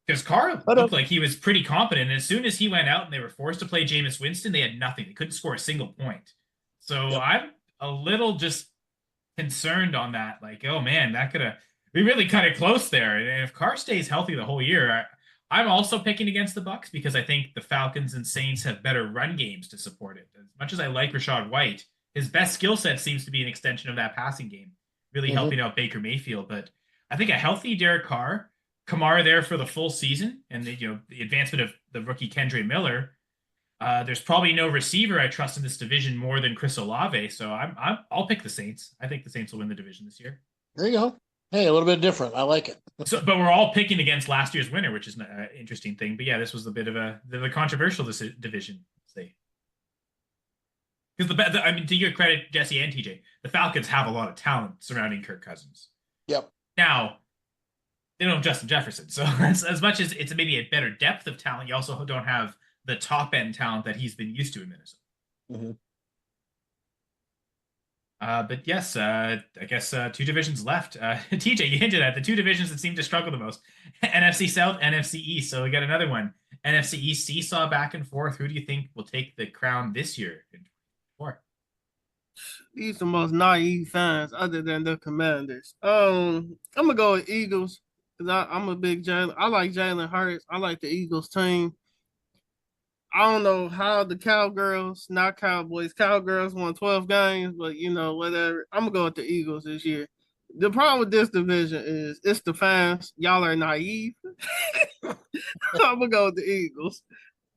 because Carr But looked like he was pretty competent. And as soon as he went out and they were forced to play Jameis Winston, they had nothing. They couldn't score a single point. So yep. I'm a little just concerned on that. Like, oh man, that could have we really cut it close there. And if Carr stays healthy the whole year, I'm also picking against the Bucks because I think the Falcons and Saints have better run games to support it. As much as I like Rashad White, his best skill set seems to be an extension of that passing game, really Mm-hmm. helping out Baker Mayfield. But I think a healthy Derek Carr, Kamara there for the full season, and the advancement of the rookie Kendre Miller. There's probably no receiver I trust in this division more than Chris Olave, so I'll pick the Saints. I think the Saints will win the division this year. There you go. Hey, a little bit different. I like it. So, but we're all picking against last year's winner, which is an interesting thing. But yeah, this was a bit of a controversial division, say, because I mean, to your credit, Jesse and TJ, the Falcons have a lot of talent surrounding Kirk Cousins. Yep. Now they don't have Justin Jefferson, so as much as it's maybe a better depth of talent, you also don't have the top end talent that he's been used to in Minnesota. Mm-hmm. But yes, I guess two divisions left. TJ, you hinted at the two divisions that seem to struggle the most: NFC South, NFC East. So we got another one. NFC East seesaw back and forth. Who do you think will take the crown this year in 2024? These the most naive fans other than the Commanders. I'm gonna go with Eagles because I'm a big Jalen. I like Jalen Hurts. I like the Eagles team. I don't know how the Cowgirls, not Cowboys, Cowgirls won 12 games, but whatever. I'm gonna go with the Eagles this year. The problem with this division is it's the fans. Y'all are naive. I'm gonna go with the Eagles.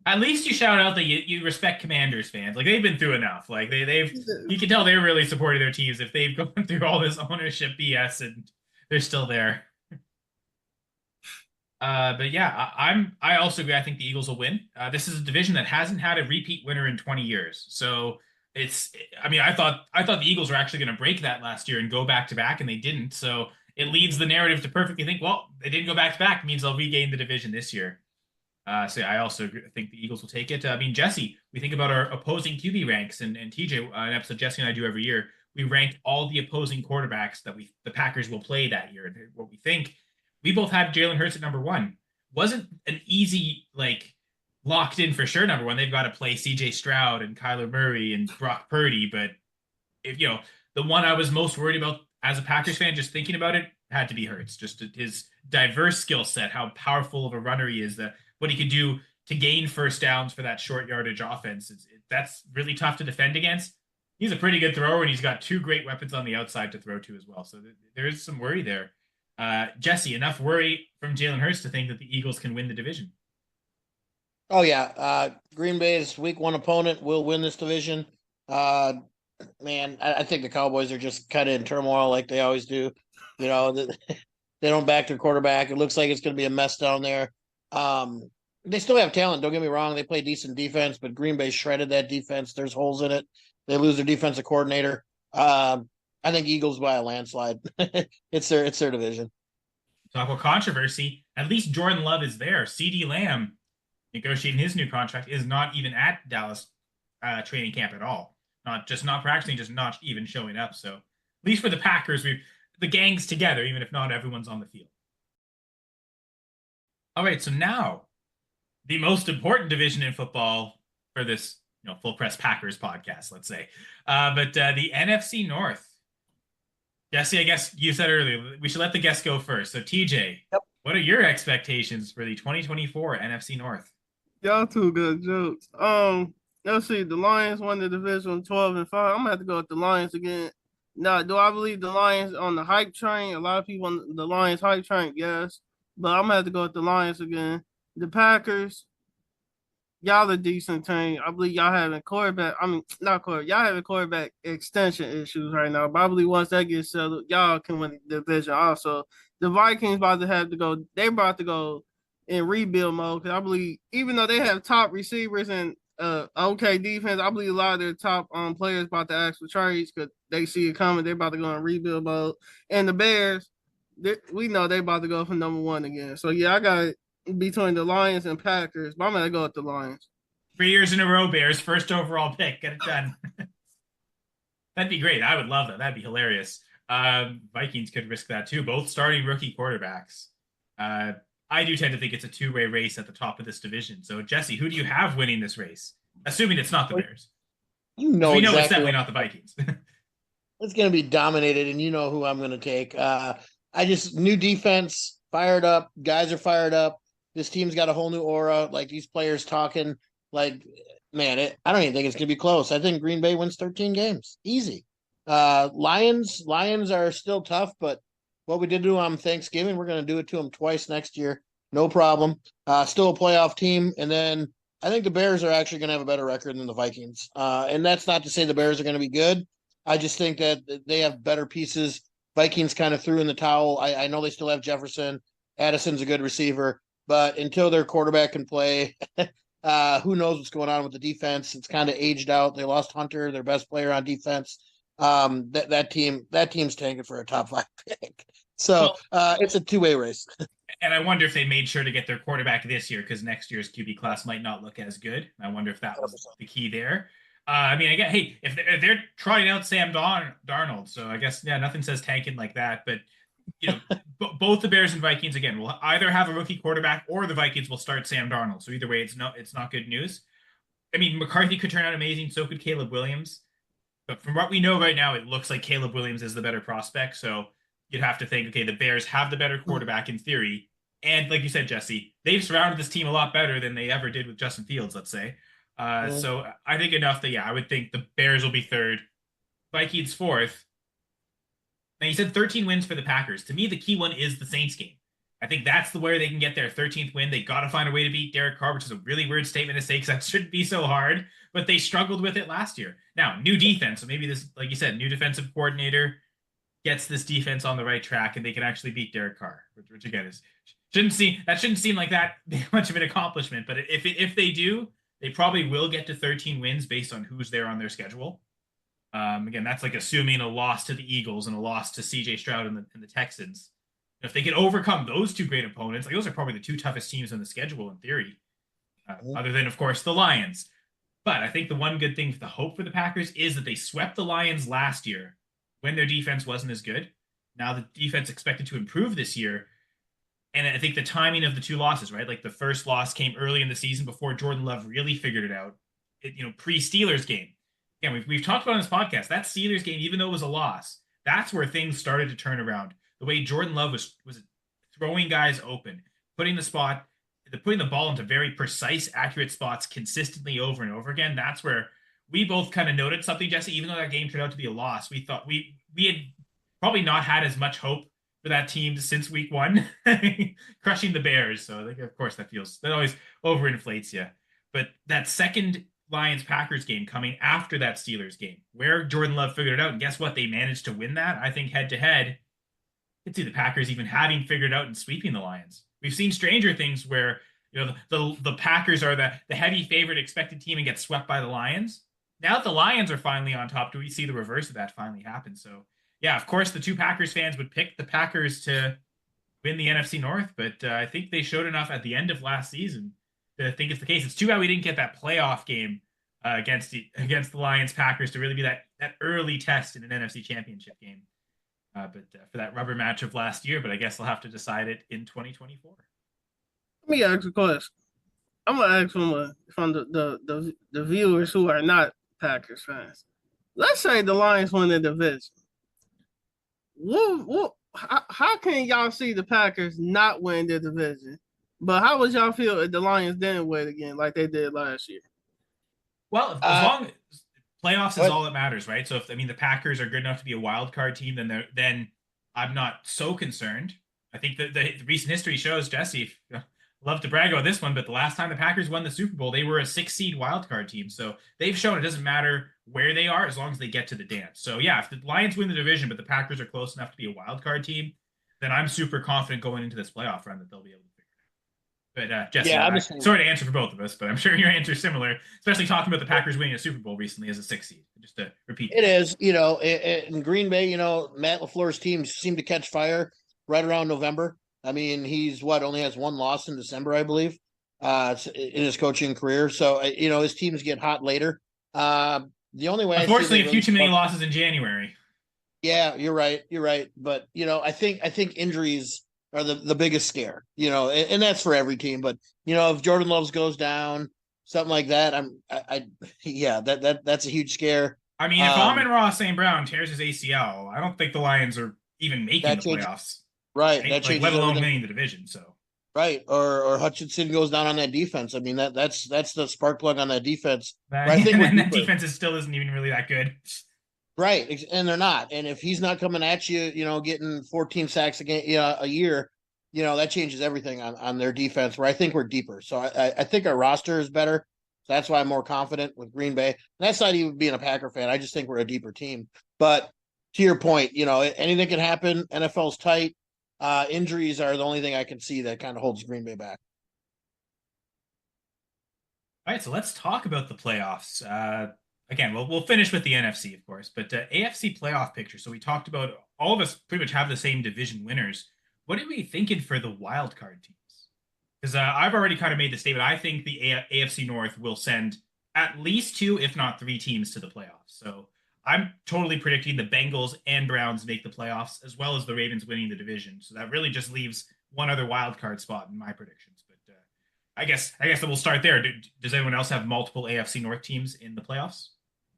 At least you shout out that you respect Commanders fans. Like they've been through enough. Like they've you can tell they're really supporting their teams if they've gone through all this ownership BS and they're still there. But yeah, I also agree. I think the Eagles will win. This is a division that hasn't had a repeat winner in 20 years. So I mean, I thought the Eagles were actually going to break that last year and go back to back, and they didn't. So it leads the narrative to perfectly think, well, they didn't go back to back, means they'll regain the division this year. So I also think the Eagles will take it. I mean, Jesse, we think about our opposing QB ranks, and TJ, an episode Jesse and I do every year. We rank all the opposing quarterbacks that the Packers will play that year, and what we think. We both had Jalen Hurts at number one. Wasn't an easy, like, locked in for sure number one. They've got to play CJ Stroud and Kyler Murray and Brock Purdy. But if the one I was most worried about as a Packers fan, just thinking about it, had to be Hurts. Just his diverse skill set, how powerful of a runner he is, what he could do to gain first downs for that short yardage offense. That's really tough to defend against. He's a pretty good thrower, and he's got two great weapons on the outside to throw to as well. So there is some worry there. Jesse, enough worry from Jalen Hurts to think that the Eagles can win the division. Oh yeah, Green Bay's week one opponent will win this division. man, I think the Cowboys are just kind of in turmoil like they always do. You know, they don't back their quarterback. It looks like it's going to be a mess down there. They still have talent. Don't get me wrong. They play decent defense, but Green Bay shredded that defense. There's holes in it. They lose their defensive coordinator. I think Eagles by a landslide. It's their division. Talk about controversy. At least Jordan Love is there. CD Lamb negotiating his new contract is not even at Dallas training camp at all. Not practicing, just not even showing up. So at least for the Packers, the gang's together, even if not everyone's on the field. All right, so now the most important division in football for this, full press Packers podcast, let's say. But the NFC North. Jesse, I guess you said earlier we should let the guests go first. So TJ, Yep. what are your expectations for the 2024 NFC North? Y'all two good jokes. Let's see. The Lions won the division 12-5. I'm gonna have to go with the Lions again. Now, do I believe the Lions on the hype train? A lot of people on the Lions hype train, yes. But I'm gonna have to go with the Lions again. The Packers, y'all a decent team. I believe y'all having quarterback. I mean, not quarterback. Y'all having quarterback extension issues right now. But I believe once that gets settled, y'all can win the division. Also, the Vikings about to have to go. They're about to go in rebuild mode because I believe even though they have top receivers and okay defense, I believe a lot of their top players about to ask for trades because they see it coming. They're about to go in rebuild mode. And the Bears, we know they about to go for number one again. So yeah, I got it between the Lions and Packers, but I'm gonna go with the Lions. 3 years in a row, Bears, first overall pick. Get it done. That'd be great. I would love that. That'd be hilarious. Vikings could risk that too. Both starting rookie quarterbacks. I do tend to think it's a two-way race at the top of this division. So, Jesse, who do you have winning this race? Assuming it's not the Bears. You know we know exactly it's definitely not the Vikings. it's going to be dominated, and you know who I'm going to take. New defense, fired up. Guys are fired up. This team's got a whole new aura. Like these players talking, like, man, I don't even think it's going to be close. I think Green Bay wins 13 games. Easy. Lions are still tough, but what we did to them on Thanksgiving, we're going to do it to them twice next year. No problem. Still a playoff team. And then I think the Bears are actually going to have a better record than the Vikings. And that's not to say the Bears are going to be good. I just think that they have better pieces. Vikings kind of threw in the towel. I know they still have Jefferson. Addison's a good receiver, but until their quarterback can play, who knows what's going on with the defense? It's kind of aged out. They lost Hunter, their best player on defense. That team's tanking for a top 5 pick. So it's a two-way race. And I wonder if they made sure to get their quarterback this year because next year's QB class might not look as good. I wonder if that was the key there. I mean, hey, if they're trying out Sam Darnold, so I guess nothing says tanking like that. But both the Bears and Vikings again will either have a rookie quarterback or the Vikings will start Sam Darnold. So either way, it's not good news. I mean, McCarthy could turn out amazing. So could Caleb Williams. But from what we know right now, it looks like Caleb Williams is the better prospect. So you'd have to think, okay, the Bears have the better quarterback in theory. And like you said, Jesse, they've surrounded this team a lot better than they ever did with Justin Fields, let's say. So I think enough that, I would think the Bears will be third, Vikings fourth. Now, you said 13 wins for the Packers. To me, the key one is the Saints game. I think that's the way they can get their 13th win. They got to find a way to beat Derek Carr, which is a really weird statement to say because that shouldn't be so hard, but they struggled with it last year. Now, new defense. So maybe this, like you said, new defensive coordinator gets this defense on the right track and they can actually beat Derek Carr, which again shouldn't seem like that much of an accomplishment. But if they do, they probably will get to 13 wins based on who's there on their schedule. Again, that's like assuming a loss to the Eagles and a loss to CJ Stroud and the Texans. If they can overcome those two great opponents, like those are probably the two toughest teams on the schedule in theory, other than, of course, the Lions. But I think the one good thing, the hope for the Packers is that they swept the Lions last year when their defense wasn't as good. Now the defense expected to improve this year. And I think the timing of the two losses, right? Like the first loss came early in the season before Jordan Love really figured it out. Pre-Steelers game. Again, we've talked about on this podcast, that Steelers game, even though it was a loss, that's where things started to turn around. The way Jordan Love was throwing guys open, putting the ball into very precise, accurate spots consistently over and over again. That's where we both kind of noted something, Jesse. Even though that game turned out to be a loss, we thought we had probably not had as much hope for that team since week 1, crushing the Bears. So, of course, that always overinflates you. But that second Lions-Packers game coming after that Steelers game, where Jordan Love figured it out. And guess what? They managed to win that. I think head-to-head, I could see the Packers even having figured out and sweeping the Lions. We've seen stranger things where the Packers are the heavy favorite expected team and get swept by the Lions. Now that the Lions are finally on top, do we see the reverse of that finally happen? So yeah, of course the two Packers fans would pick the Packers to win the NFC North, but I think they showed enough at the end of last season to think it's the case. It's too bad we didn't get that playoff game against the Lions Packers to really be that early test in an NFC Championship game. But for that rubber match of last year, but I guess they'll have to decide it in 2024. Let me ask a question. I'm gonna ask from the viewers who are not Packers fans. Let's say the Lions win the division. How can y'all see the Packers not win the division? But how would y'all feel if the Lions didn't win again like they did last year? Well, as long as playoffs is all that matters, right? So if the Packers are good enough to be a wild card team, then I'm not so concerned. I think that the recent history shows, Jesse, love to brag about this one, but the last time the Packers won the Super Bowl, they were a 6-seed wild card team. So they've shown it doesn't matter where they are as long as they get to the dance. So yeah, if the Lions win the division, but the Packers are close enough to be a wild card team, then I'm super confident going into this playoff run that they'll be able to figure it out. But Jesse, Yeah, sorry to answer for both of us, but I'm sure your answer is similar, especially talking about the Packers winning a Super Bowl recently as a 6-seed. Just to repeat. It is, in Green Bay, Matt LaFleur's team seemed to catch fire right around November. I mean, he's only has one loss in December, I believe, in his coaching career. So, his teams get hot later. The only way, unfortunately, a few too many losses in January. Yeah, you're right. But I think injuries are the biggest scare. And that's for every team. But if Jordan Love goes down, something like that, that's a huge scare. I mean, if Amon-Ra St. Brown tears his ACL, I don't think the Lions are even making the playoffs. Right. That changes let alone everything. winning the division. So right. Or Hutchinson goes down on that defense. I mean, that's the spark plug on that defense. I think that defense still isn't even really that good. Right. And they're not. And if he's not coming at you, getting 14 sacks a year, that changes everything on their defense, where I think we're deeper. So I think our roster is better. So that's why I'm more confident with Green Bay. And that's not even being a Packer fan. I just think we're a deeper team. But to your point, anything can happen. NFL's tight. Injuries are the only thing I can see that kind of holds Green Bay back. All right, so let's talk about the playoffs. Again, we'll finish with the NFC, of course, but AFC playoff picture. So we talked about all of us pretty much have the same division winners. What are we thinking for the wild card teams? Because I've already kind of made the statement. I think the AFC North will send at least 2, if not 3 teams to the playoffs. So I'm totally predicting the Bengals and Browns make the playoffs, as well as the Ravens winning the division. So that really just leaves one other wild card spot in my predictions. But I guess that we'll start there. Does anyone else have multiple AFC North teams in the playoffs?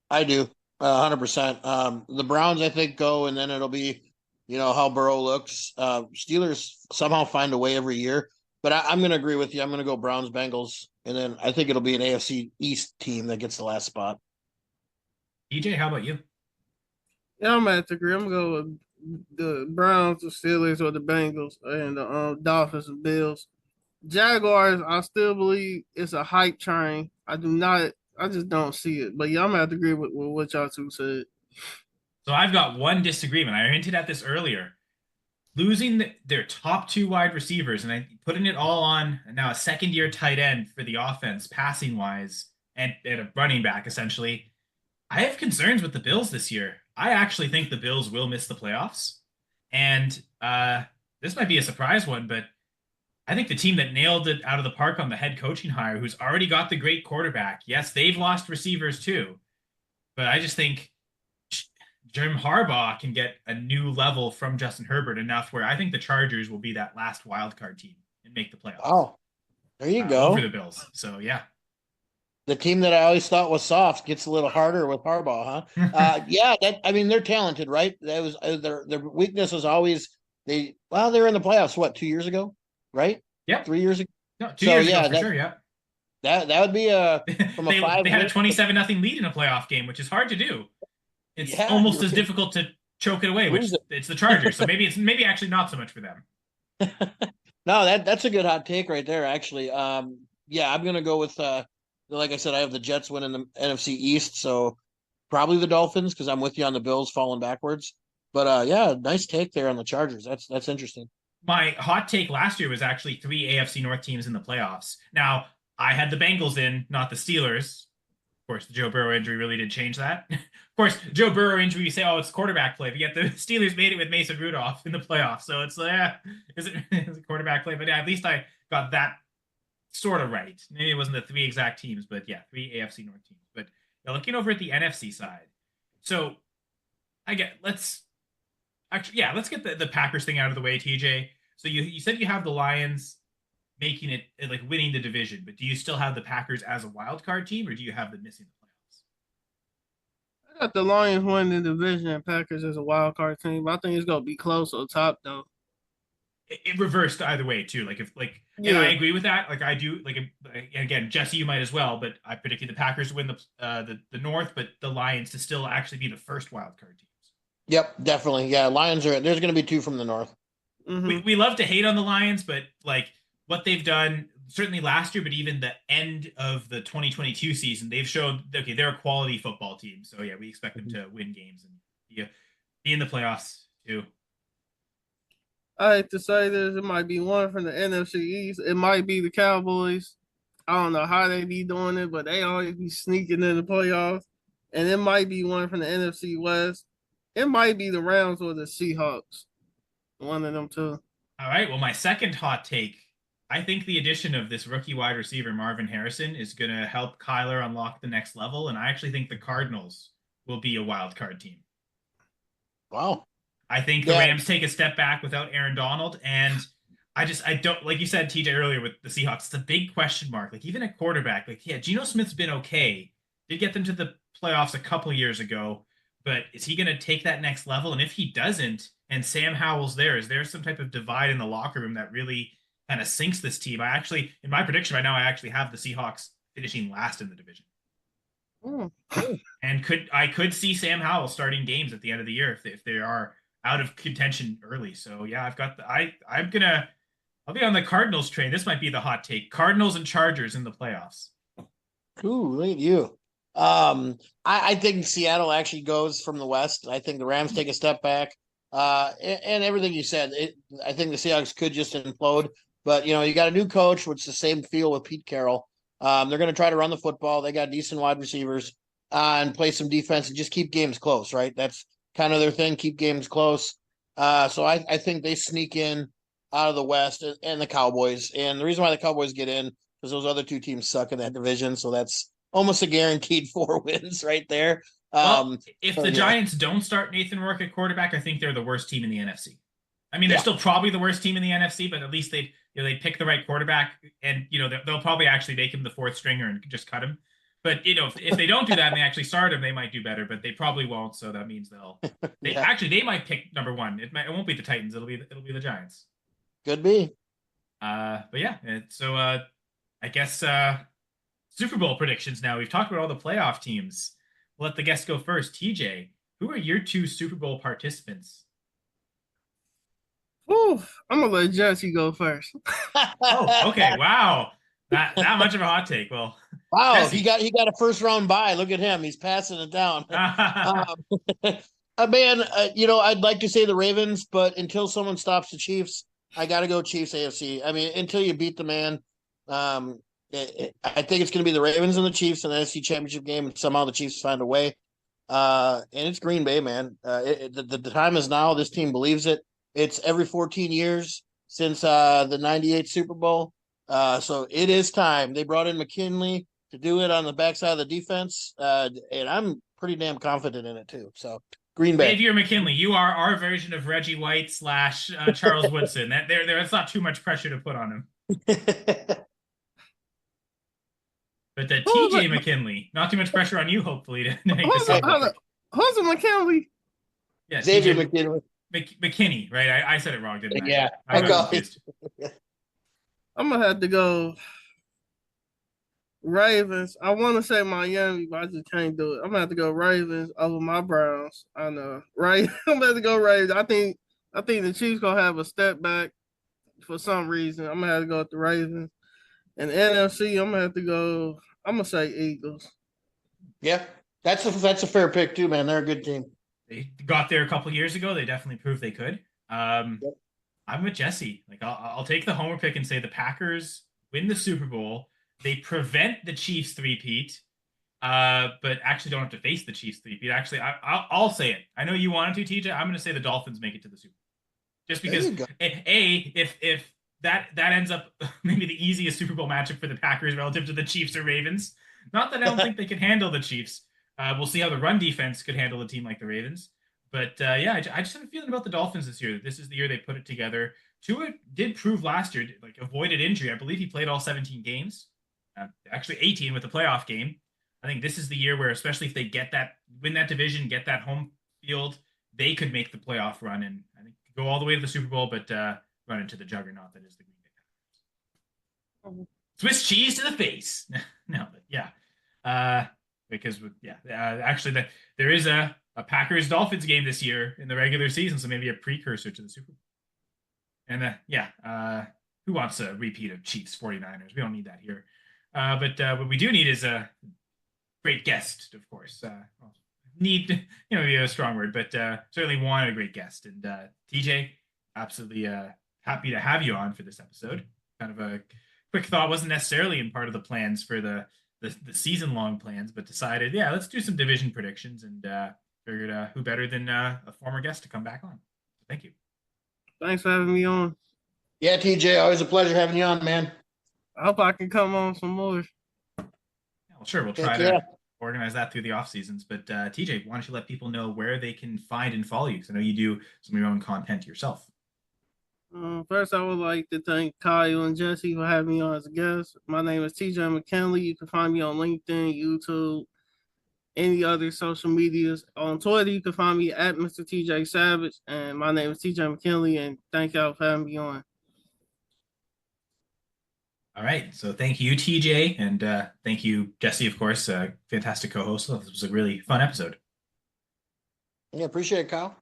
I do, 100%. The Browns, I think, go, and then it'll be, how Burrow looks. Steelers somehow find a way every year. But I'm going to agree with you. I'm going to go Browns, Bengals, and then I think it'll be an AFC East team that gets the last spot. EJ, how about you? Yeah, I'm at the agree. I'm going to go with the Browns, the Steelers, or the Bengals, and the Dolphins and Bills. Jaguars, I still believe it's a hype train. I just don't see it. But yeah, I'm going to have to agree with what y'all two said. So I've got one disagreement. I hinted at this earlier. Losing their top 2 wide receivers and putting it all on now a second-year tight end for the offense, passing-wise, and a running back, essentially. I have concerns with the Bills this year. I actually think the Bills will miss the playoffs. And this might be a surprise one, but I think the team that nailed it out of the park on the head coaching hire, who's already got the great quarterback. Yes, they've lost receivers too. But I just think Jim Harbaugh can get a new level from Justin Herbert enough where I think the Chargers will be that last wild card team and make the playoffs. Oh, there you go. Over the Bills. So, yeah. The team that I always thought was soft gets a little harder with Harbaugh, huh? Yeah, they're talented, right? That was their weakness was always they were in the playoffs 2 years ago, right? Yeah, 3 years ago. No, 2 years ago for sure. Yeah, that would be from a 5. They had a 27-0 lead in a playoff game, which is hard to do. It's almost as difficult to choke it away, which it's the Chargers. So maybe actually not so much for them. No, that's a good hot take right there. Actually, I'm gonna go with like I said, I have the Jets winning the NFC East, so probably the Dolphins because I'm with you on the Bills falling backwards. But yeah, nice take there on the Chargers. That's interesting. My hot take last year was actually three AFC North teams in the playoffs. Now, I had the Bengals in, not the Steelers. Of course, the Joe Burrow injury really did change that. Of course, Joe Burrow injury, you say, oh, it's quarterback play, but yet the Steelers made it with Mason Rudolph in the playoffs. So it's is it quarterback play? But yeah, at least I got that sort of right. Maybe it wasn't the three exact teams, but yeah, three AFC North teams. But yeah, looking over at the NFC side, so let's get the Packers thing out of the way, TJ. So you said you have the Lions making it like winning the division, but do you still have the Packers as a wild card team, or do you have them missing the playoffs? I got the Lions winning the division and Packers as a wild card team. I think it's gonna be close on top though. It reversed either way too. Like if like, and I Yeah. agree with that. Like I do. Like again, Jesse, you might as well. But I predicted the Packers to win the North, but the Lions to still actually be the first wild card teams. Yep, definitely. Yeah, Lions are. There's going to be two from the North. We love to hate on the Lions, but like what they've done certainly last year, but even the end of the 2022 season, they've shown okay, they're a quality football team. So yeah, we expect them to win games and be in the playoffs too. I hate to say this, it might be one from the NFC East. It might be the Cowboys. I don't know how they be doing it, but they always be sneaking in the playoffs. And it might be one from the NFC West. It might be the Rams or the Seahawks. One of them two. All right. Well, my second hot take. I think the addition of this rookie wide receiver, Marvin Harrison, is going to help Kyler unlock the next level. And I actually think the Cardinals will be a wild card team. Wow. I think the Rams take a step back without Aaron Donald. And I don't, like you said, TJ, earlier with the Seahawks, it's a big question mark. Like, even at quarterback, like, yeah, Geno Smith's been okay. Did get them to the playoffs a couple years ago. But is he going to take that next level? And if he doesn't, and Sam Howell's there, is there some type of divide in the locker room that really kind of sinks this team? I actually, in my prediction right now, I actually have the Seahawks finishing last in the division. Mm. And I could see Sam Howell starting games at the end of the year if they are out of contention early. So yeah, I'll be on the Cardinals train. This might be the hot take. Cardinals and Chargers in the playoffs. Ooh, look at you. I think Seattle actually goes from the West. I think the Rams take a step back. And everything you said, I think the Seahawks could just implode. But you got a new coach, which is the same feel with Pete Carroll. They're going to try to run the football. They got decent wide receivers and play some defense and just keep games close. Right, that's kind of their thing. Keep games close. So I think they sneak in out of the West and the Cowboys. And the reason why the Cowboys get in because those other two teams suck in that division. So that's almost a guaranteed 4 wins right there. Well, if the Giants don't start Nathan Rourke at quarterback, I think they're the worst team in the NFC. I mean, they're still probably the worst team in the NFC, but at least they pick the right quarterback, and they'll probably actually make him the fourth stringer and just cut him. But if they don't do that and they actually start him, they might do better, but they probably won't. So that means they might pick number one. It won't be the Titans. It'll be the Giants. Could be. But yeah, so I guess Super Bowl predictions. Now we've talked about all the playoff teams. We'll let the guests go first. TJ, who are your two Super Bowl participants? Ooh, I'm gonna let Jesse go first. Oh, okay. Wow. That much of a hot take. Well, wow, Jesse. he got a first round bye. Look at him. He's passing it down. Man, I'd like to say the Ravens, but until someone stops the Chiefs, I got to go Chiefs AFC. I mean, until you beat the man, I think it's going to be the Ravens and the Chiefs in the NFC Championship game, and somehow the Chiefs find a way. And it's Green Bay, man. The time is now. This team believes it. It's every 14 years since the 98 Super Bowl. So it is time. They brought in McKinley to do it on the backside of the defense. And I'm pretty damn confident in it, too. So Green Bay. Xavier McKinley, you are our version of Reggie White / Charles Woodson. That's not too much pressure to put on him. But the TJ McKinley, not too much pressure on you, hopefully. Who's McKinley? Yeah, Xavier McKinley. McKinney, right? I said it wrong, didn't I? Yeah. I got confused. I'm going to have to go Ravens. I want to say Miami, but I just can't do it. I'm going to have to go Ravens over my Browns. I know, right? I'm going to have to go Ravens. I think the Chiefs going to have a step back for some reason. I'm going to have to go with the Ravens. And NFC, I'm going to have to go I'm gonna say Eagles. Yeah, that's a fair pick too, man. They're a good team. They got there a couple years ago. They definitely proved they could. Yep. I'm with Jesse. Like I'll take the homer pick and say the Packers win the Super Bowl. They prevent the Chiefs three-peat, but actually don't have to face the Chiefs three-peat. Actually, I'll say it. I know you wanted to, TJ. I'm going to say the Dolphins make it to the Super Bowl, just because if that ends up maybe the easiest Super Bowl matchup for the Packers relative to the Chiefs or Ravens. Not that I don't think they can handle the Chiefs. We'll see how the run defense could handle a team like the Ravens. But yeah, I just have a feeling about the Dolphins this year. That this is the year they put it together. Tua did prove last year, like avoided injury. I believe he played all 17 games, actually 18 with the playoff game. I think this is the year where, especially if they win that division, get that home field, they could make the playoff run and I think go all the way to the Super Bowl, but run into the juggernaut that is the Green Bay Packers. Swiss cheese to the face. No, but yeah, because actually there is a Packers Dolphins game this year in the regular season, so maybe a precursor to the Super Bowl. And who wants a repeat of Chiefs 49ers? We don't need that here. But what we do need is a great guest, of course. Need, be a strong word, but certainly want a great guest. And TJ, absolutely happy to have you on for this episode. Kind of a quick thought, wasn't necessarily in part of the plans for the season-long plans, but decided, let's do some division predictions, and figured who better than a former guest to come back on. So thank you. Thanks for having me on. Yeah, TJ, always a pleasure having you on, man. I hope I can come on some more. Yeah, well, sure, we'll try to organize that through the off seasons. But TJ, why don't you let people know where they can find and follow you? Because I know you do some of your own content yourself. First, I would like to thank Kyle and Jesse for having me on as a guest. My name is TJ McKinley. You can find me on LinkedIn, YouTube, any other social medias. On Twitter, you can find me at Mr. TJ Savage. And my name is TJ McKinley, and thank y'all for having me on. All right. So thank you, TJ. And thank you, Jesse, of course. Fantastic co-host. This was a really fun episode. Yeah, appreciate it, Kyle.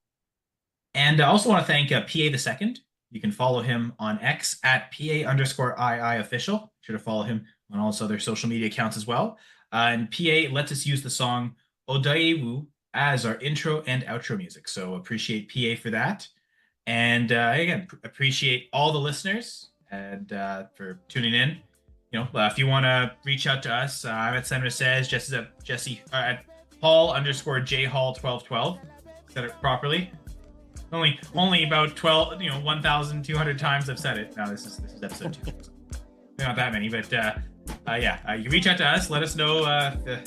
And I also want to thank PA the Second. You can follow him on X at PA_II official. Sure to follow him on all his other social media accounts as well. And PA lets us use the song Odaewu as our intro and outro music. So appreciate PA for that. And again, appreciate all the listeners and for tuning in. If you want to reach out to us, I'm at Senator Says, Jesse at Paul_JHall1212. Said it properly. Only about 1,200 times I've said it. No, this is episode 2. Not that many, but you reach out to us. Let us know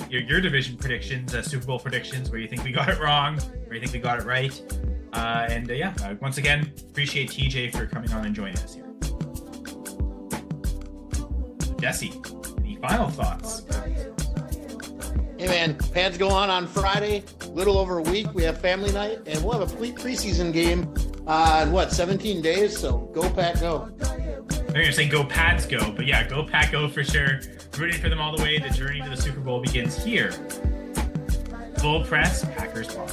your division predictions, Super Bowl predictions, where you think we got it wrong, where you think we got it right. Once again, appreciate TJ for coming on and joining us here. Jesse, any final thoughts? Hey man, pads go on Friday, little over a week. We have family night, and we'll have a preseason game in 17 days. So go Pack, go! I'm going to say go Pats, go, but yeah, go Pack, go for sure. Rooting for them all the way. The journey to the Super Bowl begins here. Full press, Packers Talk.